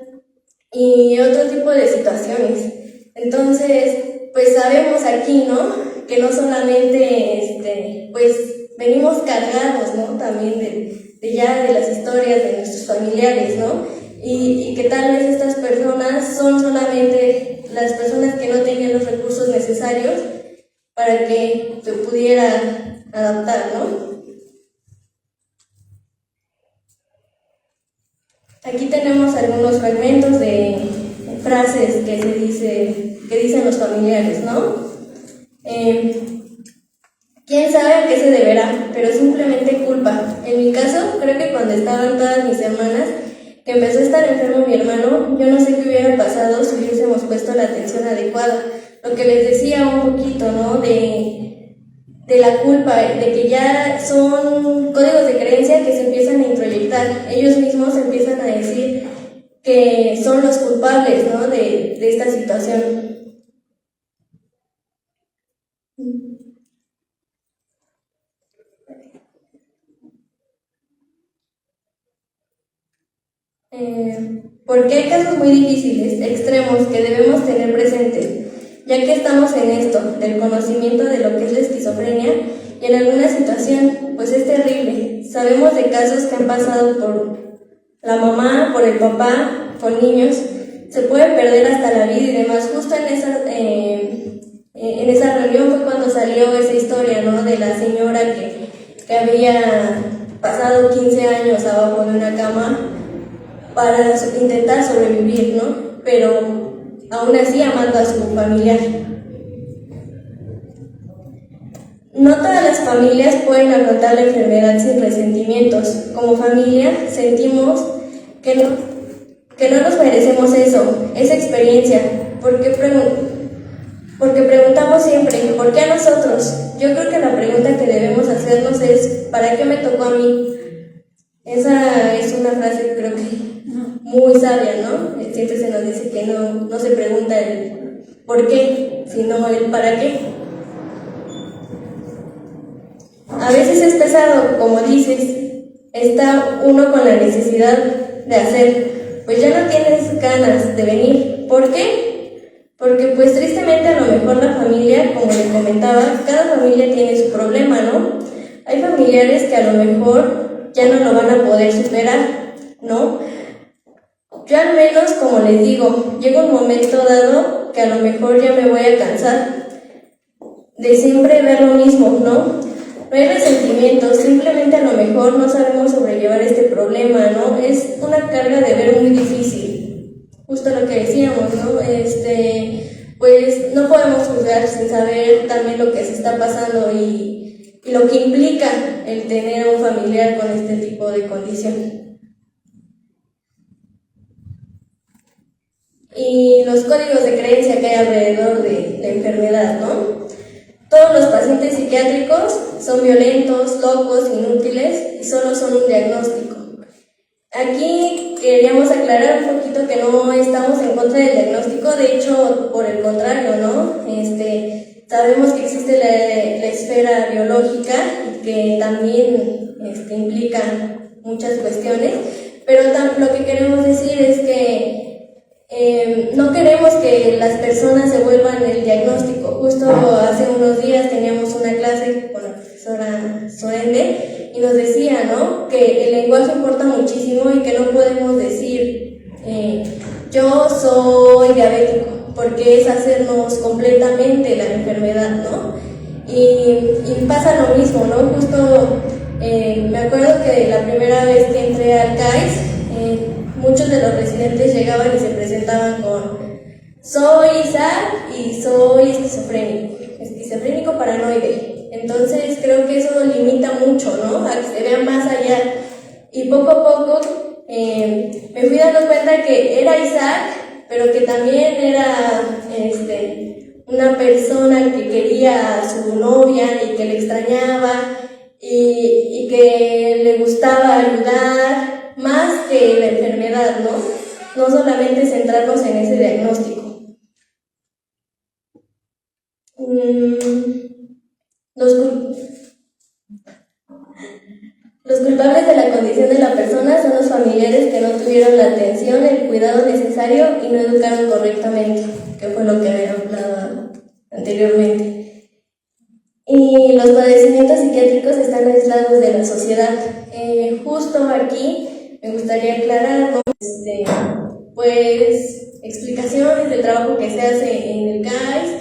y otro tipo de situaciones. Entonces, pues sabemos aquí, ¿no? Que no solamente, pues venimos cargados, ¿no? También de las historias de nuestros familiares, ¿no? Y que tal vez estas personas son solamente las personas que no tenían los recursos necesarios para que se pudiera adaptar, ¿no? Aquí tenemos algunos fragmentos de frases que dicen los familiares, ¿no? ¿Quién sabe a qué se deberá? Pero simplemente culpa. En mi caso, creo que cuando estaban todas mis hermanas, que empezó a estar enfermo mi hermano, yo no sé qué hubiera pasado si hubiésemos puesto la atención adecuada. Lo que les decía un poquito, ¿no? De la culpa, de que ya son códigos de creencia que se empiezan a introyectar. Ellos mismos empiezan a decir que son los culpables, ¿no? de esta situación. Porque hay casos muy difíciles, extremos, que debemos tener presentes, ya que estamos en esto, del conocimiento de lo que es la esquizofrenia, y en alguna situación, pues es terrible. Sabemos de casos que han pasado por la mamá, por el papá, con niños, se puede perder hasta la vida y demás. Justo en esa reunión fue cuando salió esa historia, ¿no? De la señora que había pasado 15 años abajo de una cama para intentar sobrevivir, ¿no? Pero aún así amando a su familiar. No todas las familias pueden afrontar la enfermedad sin resentimientos. Como familia sentimos que no nos merecemos esa experiencia. Porque preguntamos siempre, ¿por qué a nosotros? Yo creo que la pregunta que debemos hacernos es, ¿para qué me tocó a mí? Esa es una frase, creo que muy sabia, ¿no? Siempre se nos dice que no se pregunta el por qué, sino el para qué. A veces es pesado, como dices, está uno con la necesidad de hacer, pues ya no tienes ganas de venir. ¿Por qué? Porque pues tristemente a lo mejor la familia, como les comentaba, cada familia tiene su problema, ¿no? Hay familiares que a lo mejor ya no lo van a poder superar, ¿no? Yo al menos, como les digo, llega un momento dado que a lo mejor ya me voy a cansar de siempre ver lo mismo, ¿no? No hay resentimientos, simplemente a lo mejor no sabemos sobrellevar este problema, ¿no? Es una carga de ver muy difícil, justo lo que decíamos, ¿no? Pues no podemos juzgar sin saber también lo que se está pasando y lo que implica el tener a un familiar con este tipo de condición. Y los códigos de creencia que hay alrededor de la enfermedad, ¿no? Todos los pacientes psiquiátricos son violentos, locos, inútiles y solo son un diagnóstico. Aquí queríamos aclarar un poquito que no estamos en contra del diagnóstico, de hecho, por el contrario, ¿no? Sabemos que existe la esfera biológica y que también implica muchas cuestiones, pero lo que queremos decir es que no queremos que las personas se vuelvan el diagnóstico. Justo hace unos días teníamos una clase con la profesora Sorende y nos decía, ¿no?, que el lenguaje importa muchísimo y que no podemos decir yo soy diabético, porque es hacernos completamente la enfermedad, ¿no? Y pasa lo mismo, ¿no? Justo me acuerdo que la primera vez que entré al CAIS, muchos de los residentes llegaban y se presentaban con soy Isaac y soy esquizofrénico paranoide. Entonces creo que eso limita mucho, ¿no?, a que se vea más allá. Y poco a poco me fui dando cuenta que era Isaac, pero que también era una persona que quería a su novia y que le extrañaba y que le gustaba ayudar, más que la enfermedad, ¿no? No solamente centrarnos en ese diagnóstico. Los culpables de la condición de la persona son los familiares que no tuvieron la atención, el cuidado necesario y no educaron correctamente, que fue lo que había hablado anteriormente. Y los padecimientos psiquiátricos están aislados de la sociedad. Justo aquí me gustaría aclarar, ¿no?, pues explicaciones del trabajo que se hace en el CAIS,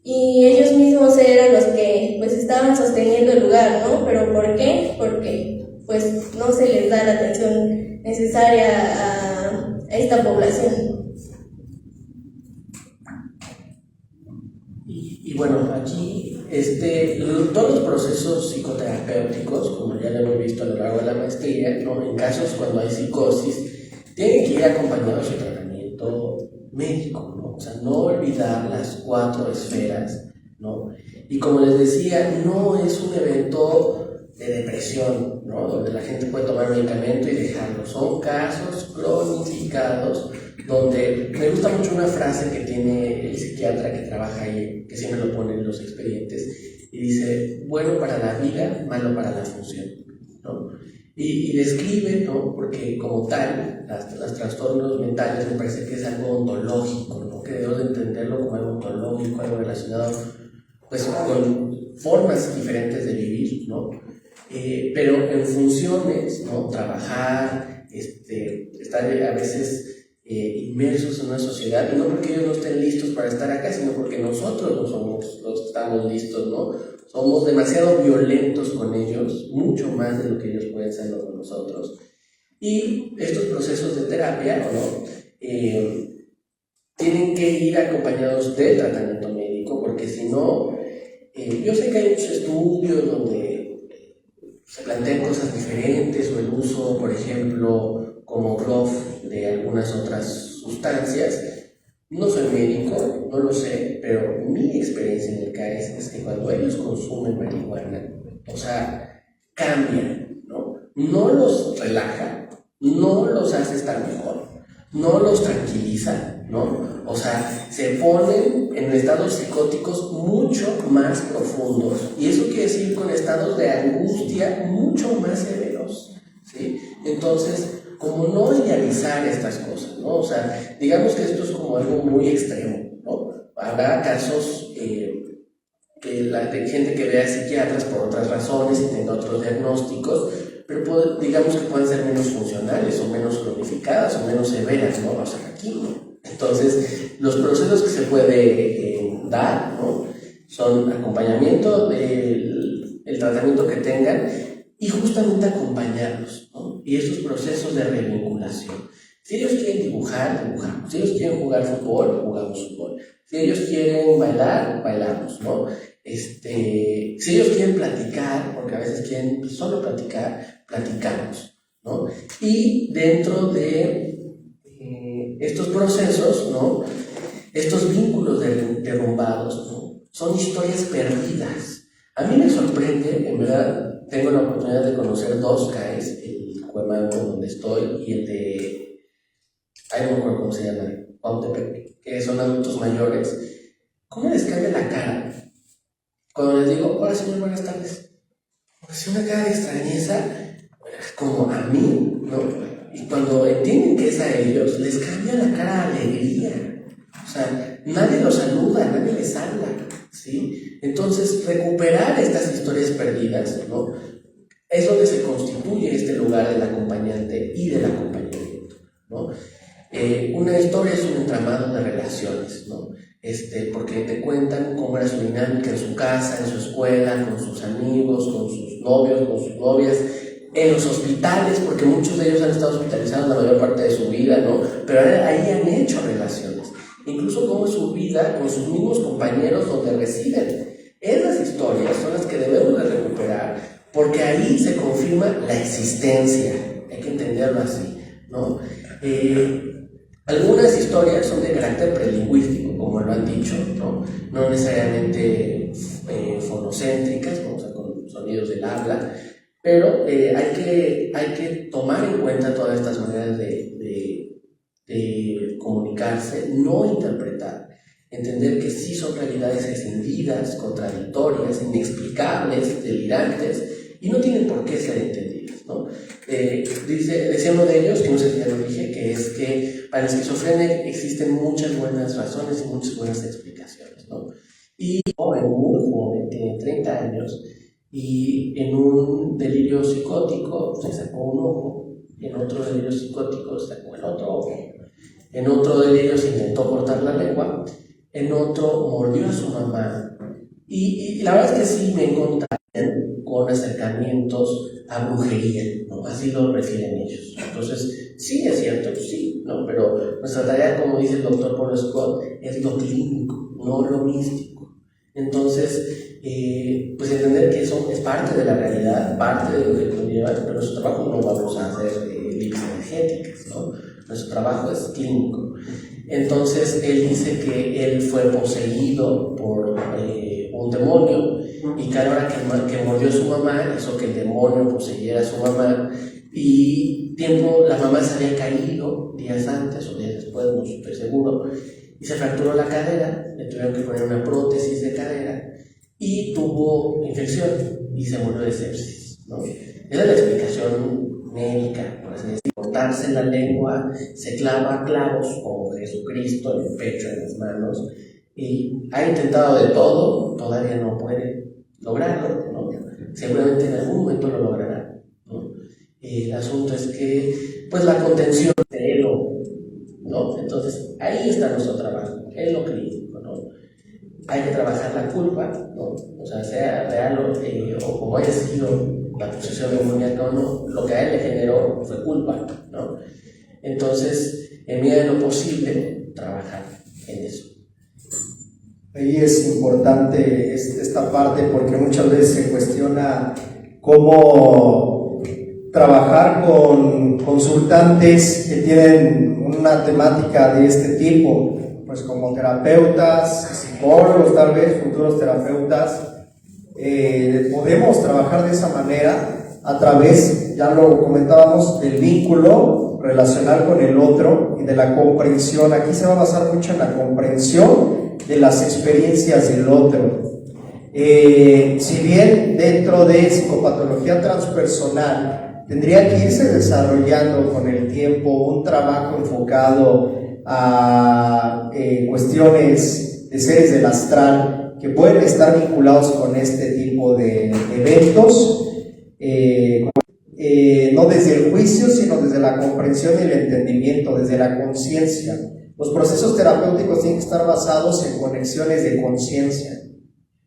y ellos mismos eran los que pues estaban sosteniendo el lugar, ¿no? ¿Pero por qué? Porque pues no se les da la atención necesaria a esta población. Y bueno, aquí todos los procesos psicoterapéuticos, como ya lo hemos visto a lo largo de la maestría, ¿no?, en casos cuando hay psicosis, tienen que ir acompañados de tratamiento médico, ¿no? O sea, no olvidar las 4 esferas, ¿no? Y como les decía, no es un evento de depresión, ¿no?, donde la gente puede tomar medicamento y dejarlo. Son casos cronificados donde me gusta mucho una frase que tiene el psiquiatra que trabaja ahí, que siempre lo pone en los expedientes, y dice: bueno para la vida, malo para la función, ¿no? Y describe, ¿no?, porque como tal, los trastornos mentales me parece que es algo ontológico, ¿no?, que debemos de entenderlo como algo ontológico, algo relacionado pues con formas diferentes de vivir, ¿no? Pero en funciones, ¿no?, trabajar, estar a veces inmersos en una sociedad, y no porque ellos no estén listos para estar acá, sino porque nosotros no somos los que estamos listos, ¿no? Somos demasiado violentos con ellos, mucho más de lo que ellos pueden serlo con nosotros. Y estos procesos de terapia, ¿no?, tienen que ir acompañados del tratamiento médico, porque si no, yo sé que hay muchos estudios donde se plantean cosas diferentes, o el uso, por ejemplo, como bluff de algunas otras sustancias. No soy médico, no lo sé, pero mi experiencia en el CAES es que cuando ellos consumen marihuana, o sea, cambian, ¿no? No los relaja, no los hace estar mejor, no los tranquiliza, ¿no? O sea, se ponen en estados psicóticos mucho más profundos, y eso quiere decir con estados de angustia mucho más severos, ¿sí? Entonces, como no idealizar estas cosas, ¿no? O sea, digamos que esto es como algo muy extremo, ¿no? Habrá casos de gente que vea psiquiatras por otras razones y tenga otros diagnósticos, pero digamos que pueden ser menos funcionales o menos cronificadas o menos severas, ¿no? O sea, aquí, ¿no? Entonces, los procesos que se puede dar, ¿no? Son acompañamiento del tratamiento que tengan y justamente acompañarlos, ¿no? Y esos procesos de revinculación. Si ellos quieren dibujar, dibujamos. Si ellos quieren jugar fútbol, jugamos fútbol. Si ellos quieren bailar, bailamos, ¿no? Si ellos quieren platicar, porque a veces quieren solo platicar, platicamos, ¿no? Y dentro de estos procesos, ¿no? Estos vínculos derrumbados, ¿no? Son historias perdidas. A mí me sorprende, en verdad, tengo la oportunidad de conocer dos CAES, el Cuemanco, donde estoy, y el de, no me acuerdo cómo se llama, Cuautepec, que son adultos mayores. ¿Cómo les cambia la cara cuando les digo, hola señor, buenas tardes? Pues una cara de extrañeza, como a mí, ¿no? Y cuando entienden que es a ellos, les cambia la cara de alegría. O sea, nadie los saluda, nadie les habla, ¿sí? Entonces, recuperar estas historias perdidas, ¿no? Es donde se constituye este lugar del acompañante y del acompañamiento, ¿no? Una historia es un entramado de relaciones, ¿no? Porque te cuentan cómo era su dinámica en su casa, en su escuela, con sus amigos, con sus novios, con sus novias, en los hospitales, porque muchos de ellos han estado hospitalizados la mayor parte de su vida, ¿no? Pero ahí han hecho relaciones, incluso cómo es su vida con sus mismos compañeros donde residen. Esas historias son las que debemos de recuperar, porque ahí se confirma la existencia, hay que entenderlo así, ¿no? Algunas historias son de carácter prelingüístico, como lo han dicho, no necesariamente fonocéntricas, o sea, con sonidos del habla, pero hay que tomar en cuenta todas estas maneras de comunicarse, no interpretar, entender que sí son realidades escindidas, contradictorias, inexplicables, delirantes, y no tienen por qué ser entendidas, ¿no? Decía uno de ellos, que no sé si ya lo dije, que es que para la esquizofrenia existen muchas buenas razones y muchas buenas explicaciones, ¿no? Y muy joven, tiene 30 años, y en un delirio psicótico se sacó un ojo, en otro delirio psicótico se sacó el otro ojo, en otro delirio se intentó cortar la lengua, en otro mordió a su mamá, y la verdad es que sí me encontré con acercamientos a brujería, ¿no? Así lo refieren ellos. Entonces, sí, es cierto, sí, ¿no? Pero nuestra tarea, como dice el doctor Paul Scott, es lo clínico, no lo místico. Entonces, pues entender que eso es parte de la realidad, parte de lo que conlleva, pero nuestro trabajo no vamos a hacer lips energéticas, ¿no? Nuestro trabajo es clínico. Entonces, él dice que él fue poseído por un demonio, y que a la hora que mordió a su mamá hizo que el demonio poseyera a su mamá, y la mamá se había caído días antes o días después, no estoy seguro, y se fracturó la cadera, le tuvieron que poner una prótesis de cadera y tuvo infección y se murió de sepsis, ¿no? Esa es la explicación médica, por así decirlo. Cortarse la lengua, se clava clavos como Jesucristo en el pecho, en las manos, y ha intentado de todo, todavía no puede lograrlo, ¿no? Seguramente en algún momento lo logrará, ¿no? El asunto es que, pues, la contención de ego, ¿no? Entonces, ahí está nuestro trabajo, en lo clínico, ¿no? Hay que trabajar la culpa, ¿no? O sea real o como haya sido la posesión demoníaca o no, lo que a él le generó fue culpa, ¿no? Entonces, en medida de lo posible, trabajar en eso. Ahí es importante esta parte porque muchas veces se cuestiona cómo trabajar con consultantes que tienen una temática de este tipo, pues como terapeutas, psicólogos tal vez, futuros terapeutas. Podemos trabajar de esa manera a través, ya lo comentábamos, del vínculo relacional con el otro y de la comprensión. Aquí se va a basar mucho en la comprensión de las experiencias del otro. Si bien dentro de psicopatología transpersonal tendría que irse desarrollando con el tiempo un trabajo enfocado a cuestiones de seres del astral que pueden estar vinculados con este tipo de eventos, no desde el juicio, sino desde la comprensión y el entendimiento, desde la conciencia. Los procesos terapéuticos tienen que estar basados en conexiones de conciencia.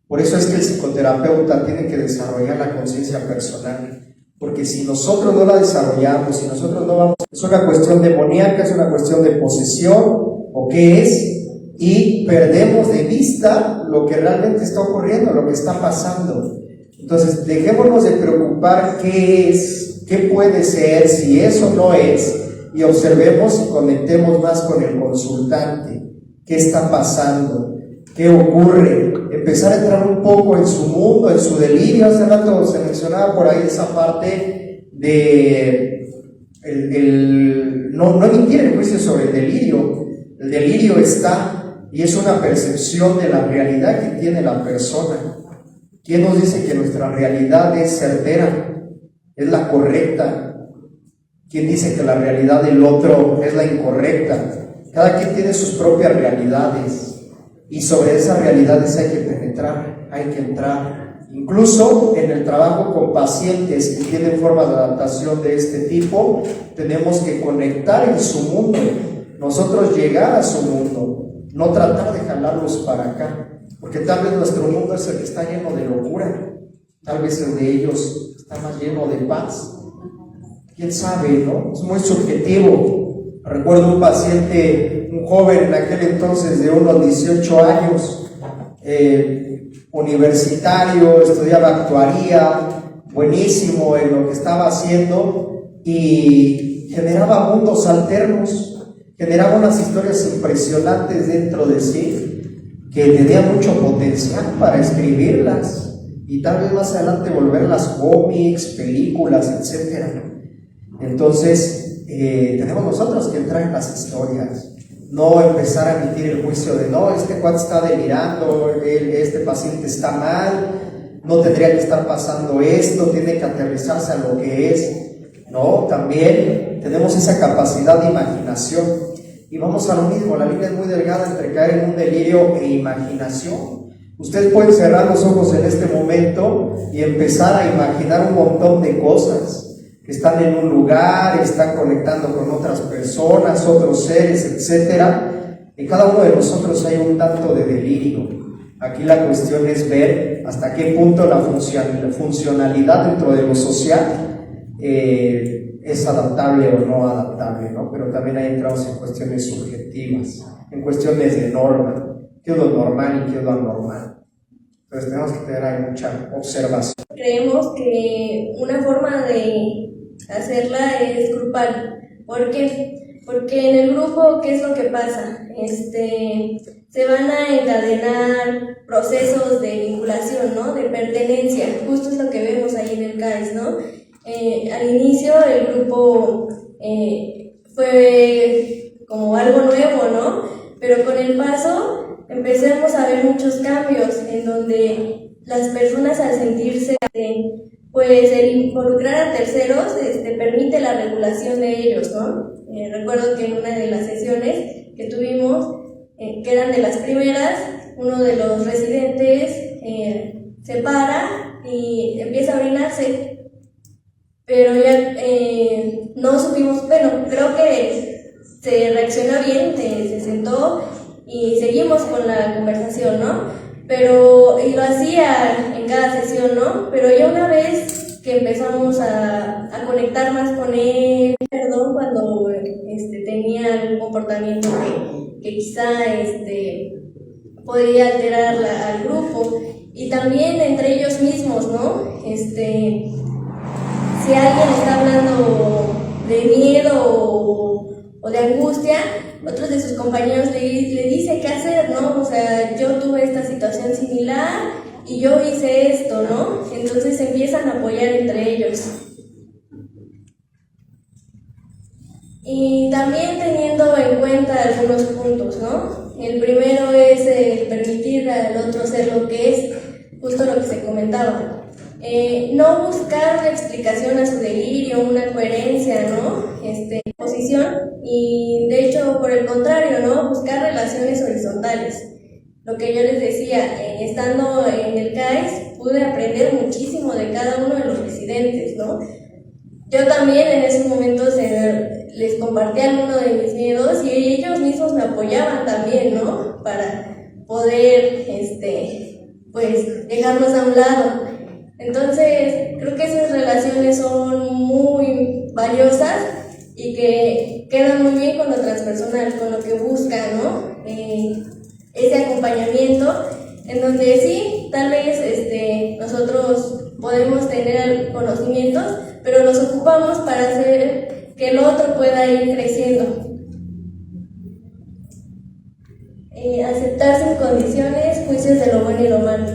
Por eso es que el psicoterapeuta tiene que desarrollar la conciencia personal, porque si nosotros no la desarrollamos, si nosotros no vamos, es una cuestión demoníaca, es una cuestión de posesión, o qué es, y perdemos de vista lo que realmente está ocurriendo, lo que está pasando. Entonces, dejémonos de preocupar qué es, qué puede ser, si eso no es, y observemos y conectemos más con el consultante. ¿Qué está pasando? ¿Qué ocurre? Empezar a entrar un poco en su mundo, en su delirio. Hace rato se mencionaba por ahí esa parte de no emitir el juicio sobre el delirio. El delirio está y es una percepción de la realidad que tiene la persona. ¿Quién nos dice que nuestra realidad es certera, es la correcta? ¿Quién dice que la realidad del otro es la incorrecta? Cada quien tiene sus propias realidades y sobre esas realidades hay que penetrar, hay que entrar. Incluso en el trabajo con pacientes que tienen formas de adaptación de este tipo, tenemos que conectar en su mundo, nosotros llegar a su mundo, no tratar de jalarlos para acá, porque tal vez nuestro mundo es el que está lleno de locura, tal vez el de ellos está más lleno de paz. ¿Quién sabe, no? Es muy subjetivo. Recuerdo un paciente, un joven en aquel entonces de unos 18 años, universitario, estudiaba actuaría, buenísimo en lo que estaba haciendo y generaba mundos alternos, generaba unas historias impresionantes dentro de sí que tenía mucho potencial para escribirlas y tal vez más adelante volverlas cómics, películas, etcétera. Entonces, tenemos nosotros que entrar en las historias, no empezar a emitir el juicio de no, este cuate está delirando, este paciente está mal, no tendría que estar pasando esto, tiene que aterrizarse a lo que es. No, también tenemos esa capacidad de imaginación y vamos a lo mismo, la línea es muy delgada entre caer en un delirio e imaginación. Ustedes pueden cerrar los ojos en este momento y empezar a imaginar un montón de cosas. Están en un lugar, están conectando con otras personas, otros seres, etc. En cada uno de nosotros hay un tanto de delirio. Aquí la cuestión es ver hasta qué punto la funcionalidad dentro de lo social es adaptable o no adaptable, ¿no? Pero también ahí entramos en cuestiones subjetivas, en cuestiones de norma, qué es lo normal y qué es lo anormal. Entonces tenemos que tener ahí mucha observación. Creemos que una forma de hacerla es grupal. ¿Por qué? Porque en el grupo, ¿qué es lo que pasa? Se van a encadenar procesos de vinculación, ¿no? De pertenencia. Justo es lo que vemos ahí en el CAES, ¿no? Al inicio el grupo fue como algo nuevo, ¿no? Pero con el paso empezamos a ver muchos cambios en donde las personas al sentirse pues el involucrar a terceros permite la regulación de ellos, ¿no? Recuerdo que en una de las sesiones que tuvimos, que eran de las primeras, uno de los residentes se para y empieza a orinarse, pero ya no supimos, bueno, creo que se reaccionó bien, se sentó y seguimos con la conversación, ¿no? Pero, y lo hacía en cada sesión, ¿no? Pero ya una vez que empezamos a conectar más con él, perdón, cuando tenía algún comportamiento que quizá podría alterar al grupo, y también entre ellos mismos, ¿no? Si alguien está hablando de miedo o de angustia, otros de sus compañeros le dicen qué hacer, ¿no? O sea, yo tuve esta situación similar y yo hice esto, ¿no? Entonces empiezan a apoyar entre ellos. Y también teniendo en cuenta algunos puntos, ¿no? El primero es permitir al otro ser lo que es, justo lo que se comentaba. No buscar una explicación a su delirio, una coherencia, ¿no? Posición, y de hecho, por el contrario, ¿no? Buscar relaciones horizontales. Lo que yo les decía, estando en el CAES, pude aprender muchísimo de cada uno de los residentes, ¿no? Yo también en esos momentos les compartí algunos de mis miedos y ellos mismos me apoyaban también, ¿no? Para poder, pues, dejarlos a un lado. Entonces, creo que esas relaciones son muy valiosas y que quedan muy bien con lo transpersonal, con lo que busca, ¿no? Ese acompañamiento, en donde sí, tal vez nosotros podemos tener conocimientos, pero los ocupamos para hacer que el otro pueda ir creciendo. Aceptar sin condiciones, juicios de lo bueno y lo malo.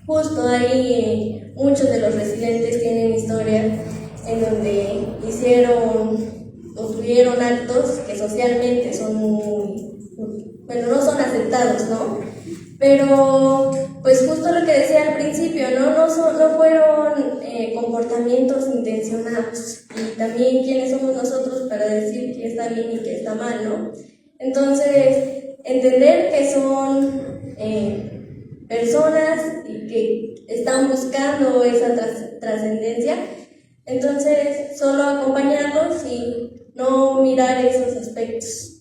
Justo ahí muchos de los residentes tienen historia en donde hicieron o tuvieron actos que socialmente son no son aceptados, ¿no? Pero, pues justo lo que decía al principio, no fueron comportamientos intencionados, y también quiénes somos nosotros para decir qué está bien y qué está mal, ¿no? Entonces, entender que son personas y que están buscando esa trascendencia, entonces solo acompañarlos y no mirar esos aspectos.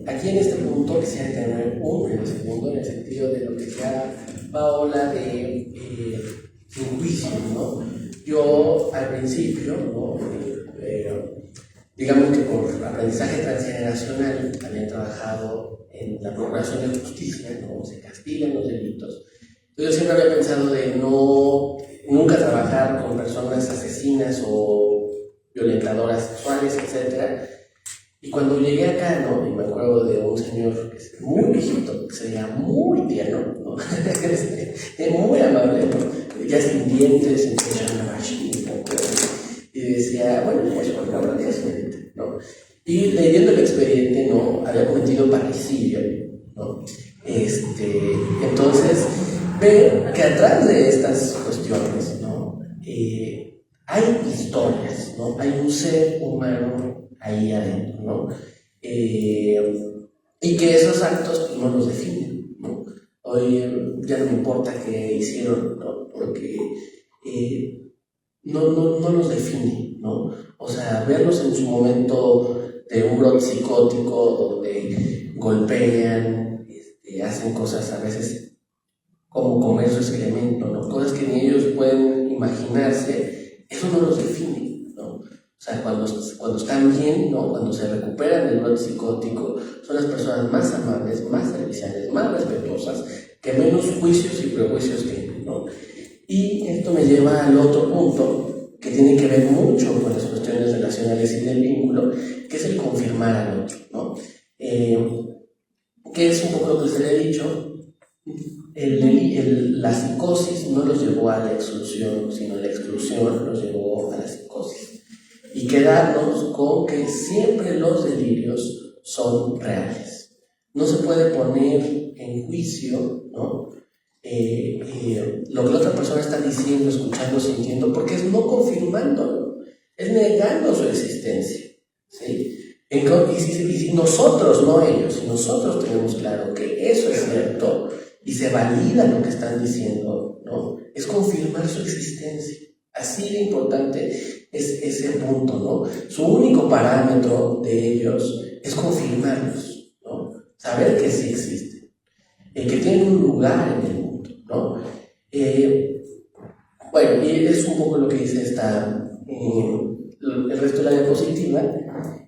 Aquí en este punto quisiera tener un segundo en el sentido de lo que decía Paola de sin juicio, ¿no? Yo al principio, ¿no? Digamos que por aprendizaje transgeneracional había trabajado en la procuración de justicia, ¿no? Se castigan los delitos. Entonces yo siempre había pensado de nunca trabajar con personas asesinas o violentadoras sexuales, etc. Y cuando llegué acá, ¿no? Y me acuerdo de un señor que es muy viejito, que se veía muy tierno, ¿no? Muy amable, ¿no? Ya sin dientes, sin y decía, bueno, pues por la verdad es ¿no? Y leyendo el expediente, ¿no? Había cometido parricidio, ¿no? Entonces, ver que atrás de estas cuestiones, ¿no? Hay historias, ¿no? Hay un ser humano ahí adentro, ¿no? Y que esos actos no los definen, ¿no? Hoy ya no me importa qué hicieron, ¿no? Porque no los define, ¿no? O sea, verlos en su momento de un brote psicótico donde golpean, hacen cosas a veces como comer su excremento, ¿no? Cosas que ni ellos pueden imaginarse, eso no los define, ¿no? O sea, cuando están bien, ¿no? Cuando se recuperan del brote psicótico, son las personas más amables, más serviciales, más respetuosas, que menos juicios y prejuicios tienen, ¿no? Y esto me lleva al otro punto, que tiene que ver mucho con las cuestiones relacionales y del vínculo, que es el confirmar al otro, ¿no? Que es un poco lo que usted le ha dicho. La psicosis no los llevó a la exclusión, sino la exclusión los llevó a la psicosis. Y quedarnos con que siempre los delirios son reales. No se puede poner en juicio, ¿no? Lo que la otra persona está diciendo, escuchando, sintiendo, porque es no confirmándolo, es negando su existencia, ¿sí? Y si nosotros, no ellos, si nosotros tenemos claro que eso es cierto y se valida lo que están diciendo, ¿no? Es confirmar su existencia. Así de importante es ese punto, ¿no? Su único parámetro de ellos es confirmarlos, ¿no? Saber que sí existen, que tienen un lugar en el mundo, ¿no? Bueno, y es un poco lo que dice el resto de la diapositiva,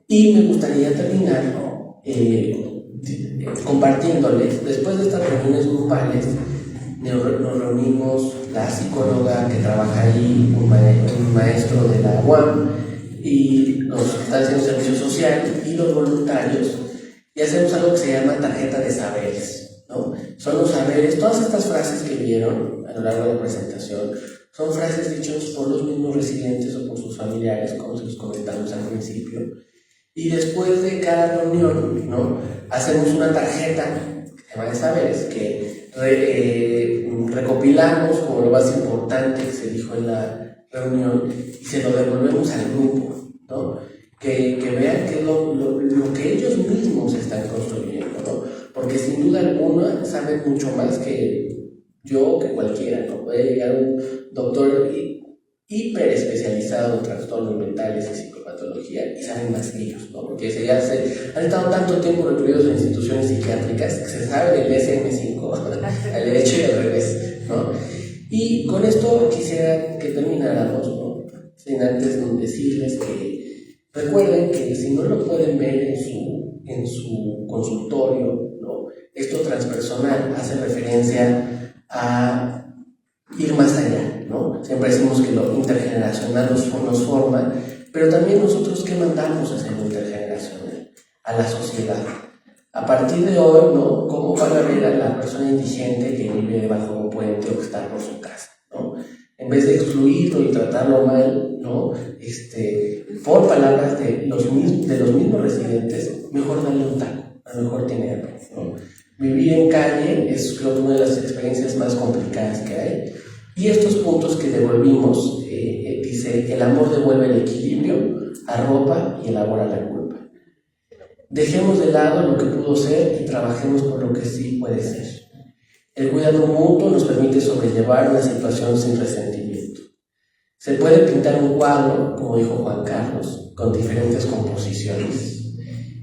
Y me gustaría terminar compartiéndoles, después de estas reuniones grupales, nos reunimos la psicóloga que trabaja ahí, un maestro de la UAM, y los que están haciendo servicio social, y los voluntarios, y hacemos algo que se llama tarjeta de saberes, ¿no? Son los saberes, todas estas frases que vieron a lo largo de la presentación, son frases dichas por los mismos residentes o por sus familiares, como se los comentamos al principio. Y después de cada reunión, ¿no?, hacemos una tarjeta que se llama de saberes, que recopilamos como lo más importante que se dijo en la reunión y se lo devolvemos al grupo, ¿no? Que vean que lo que ellos mismos están construyendo, ¿no? Porque sin duda alguna saben mucho más que yo, que cualquiera, ¿no? Puede llegar un doctor hiper especializado en trastornos mentales y psicopatología y saben más que ellos, ¿no? Porque han estado tanto tiempo recluidos en instituciones psiquiátricas que se sabe del DSM-5 al derecho y al revés, ¿no? Y con esto quisiera que termináramos, ¿no?, sin antes decirles que recuerden que si no lo pueden ver en su consultorio, ¿no?, esto transpersonal hace referencia a ir más allá, ¿no? Siempre decimos que lo intergeneracional nos forma, pero también nosotros ¿qué mandamos hacia lo intergeneracional? A la sociedad. A partir de hoy, ¿no?, ¿cómo van a ver a la persona indigente que vive bajo un puente o que está por su casa, ¿no? En vez de excluirlo y tratarlo mal, ¿no?, por palabras de los mismos residentes, mejor darle un taco, a lo mejor tiene hambre, ¿no? Vivir en calle es, creo, una de las experiencias más complicadas que hay. Y estos puntos que devolvimos, dice, el amor devuelve el equilibrio, arropa y elabora la culpa. Dejemos de lado lo que pudo ser y trabajemos por lo que sí puede ser. El cuidado mutuo nos permite sobrellevar una situación sin resentimiento. Se puede pintar un cuadro, como dijo Juan Carlos, con diferentes composiciones.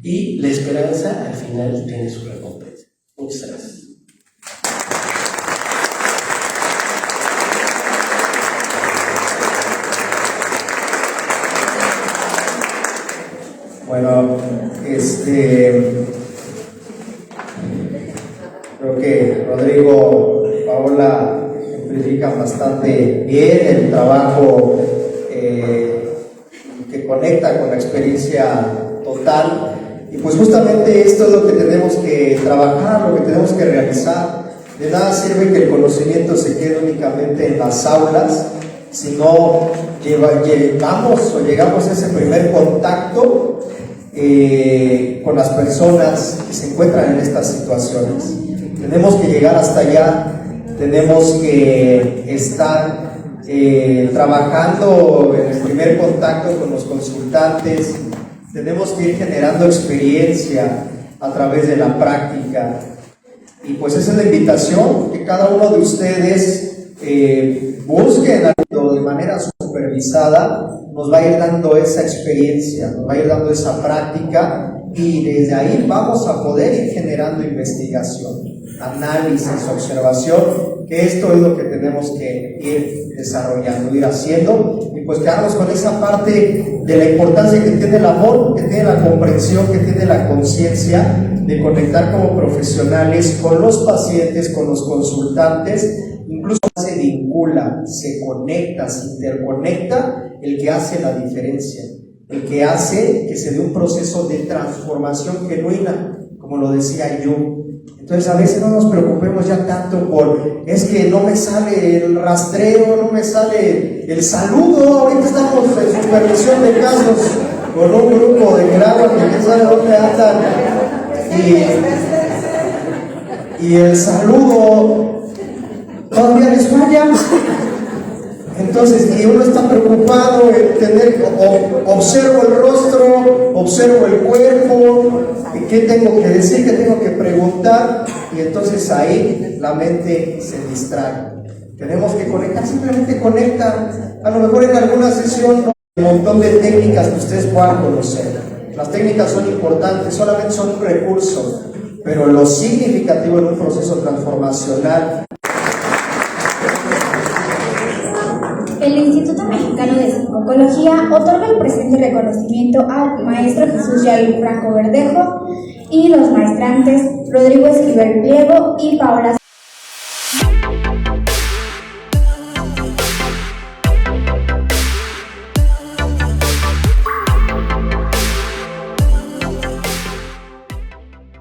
Y la esperanza al final tiene su recompensa. Muchas gracias. Bueno, creo que Rodrigo, Paola ejemplifican bastante bien el trabajo que conecta con la experiencia total. Y pues justamente esto es lo que tenemos que trabajar, lo que tenemos que realizar. De nada sirve que el conocimiento se quede únicamente en las aulas, si no llegamos a ese primer contacto con las personas que se encuentran en estas situaciones. Tenemos que llegar hasta allá, tenemos que estar trabajando en el primer contacto con los consultantes, tenemos que ir generando experiencia a través de la práctica. Y pues esa es la invitación, que cada uno de ustedes busquen de manera supervisada, nos va a ir dando esa experiencia, nos va a ir dando esa práctica, y desde ahí vamos a poder ir generando investigación, análisis, observación, que esto es lo que tenemos que ir desarrollando, ir haciendo, y pues quedarnos con esa parte de la importancia que tiene el amor, que tiene la comprensión, que tiene la conciencia de conectar como profesionales con los pacientes, con los consultantes. Incluso se vincula, se conecta, se interconecta, el que hace la diferencia, el que hace que se dé un proceso de transformación genuina, como lo decía yo. Entonces a veces no nos preocupemos ya tanto por, es que no me sale el rastreo, no me sale el saludo. Ahorita estamos en supervisión de casos con un grupo de Grava que no sabe dónde andan, y el saludo todavía les falla. Entonces, y uno está preocupado en observo el rostro, observo el cuerpo, qué tengo que decir, qué tengo que preguntar, y entonces ahí la mente se distrae. Tenemos que conectar, simplemente conecta. A lo mejor en alguna sesión un montón de técnicas que ustedes puedan conocer. Las técnicas son importantes, solamente son un recurso, pero lo significativo en un proceso transformacional. El Instituto Mexicano de Psicología otorga el presente reconocimiento al maestro Jesús Yair Franco Verdejo y los maestrantes Rodrigo Esquivel Pliego y Paola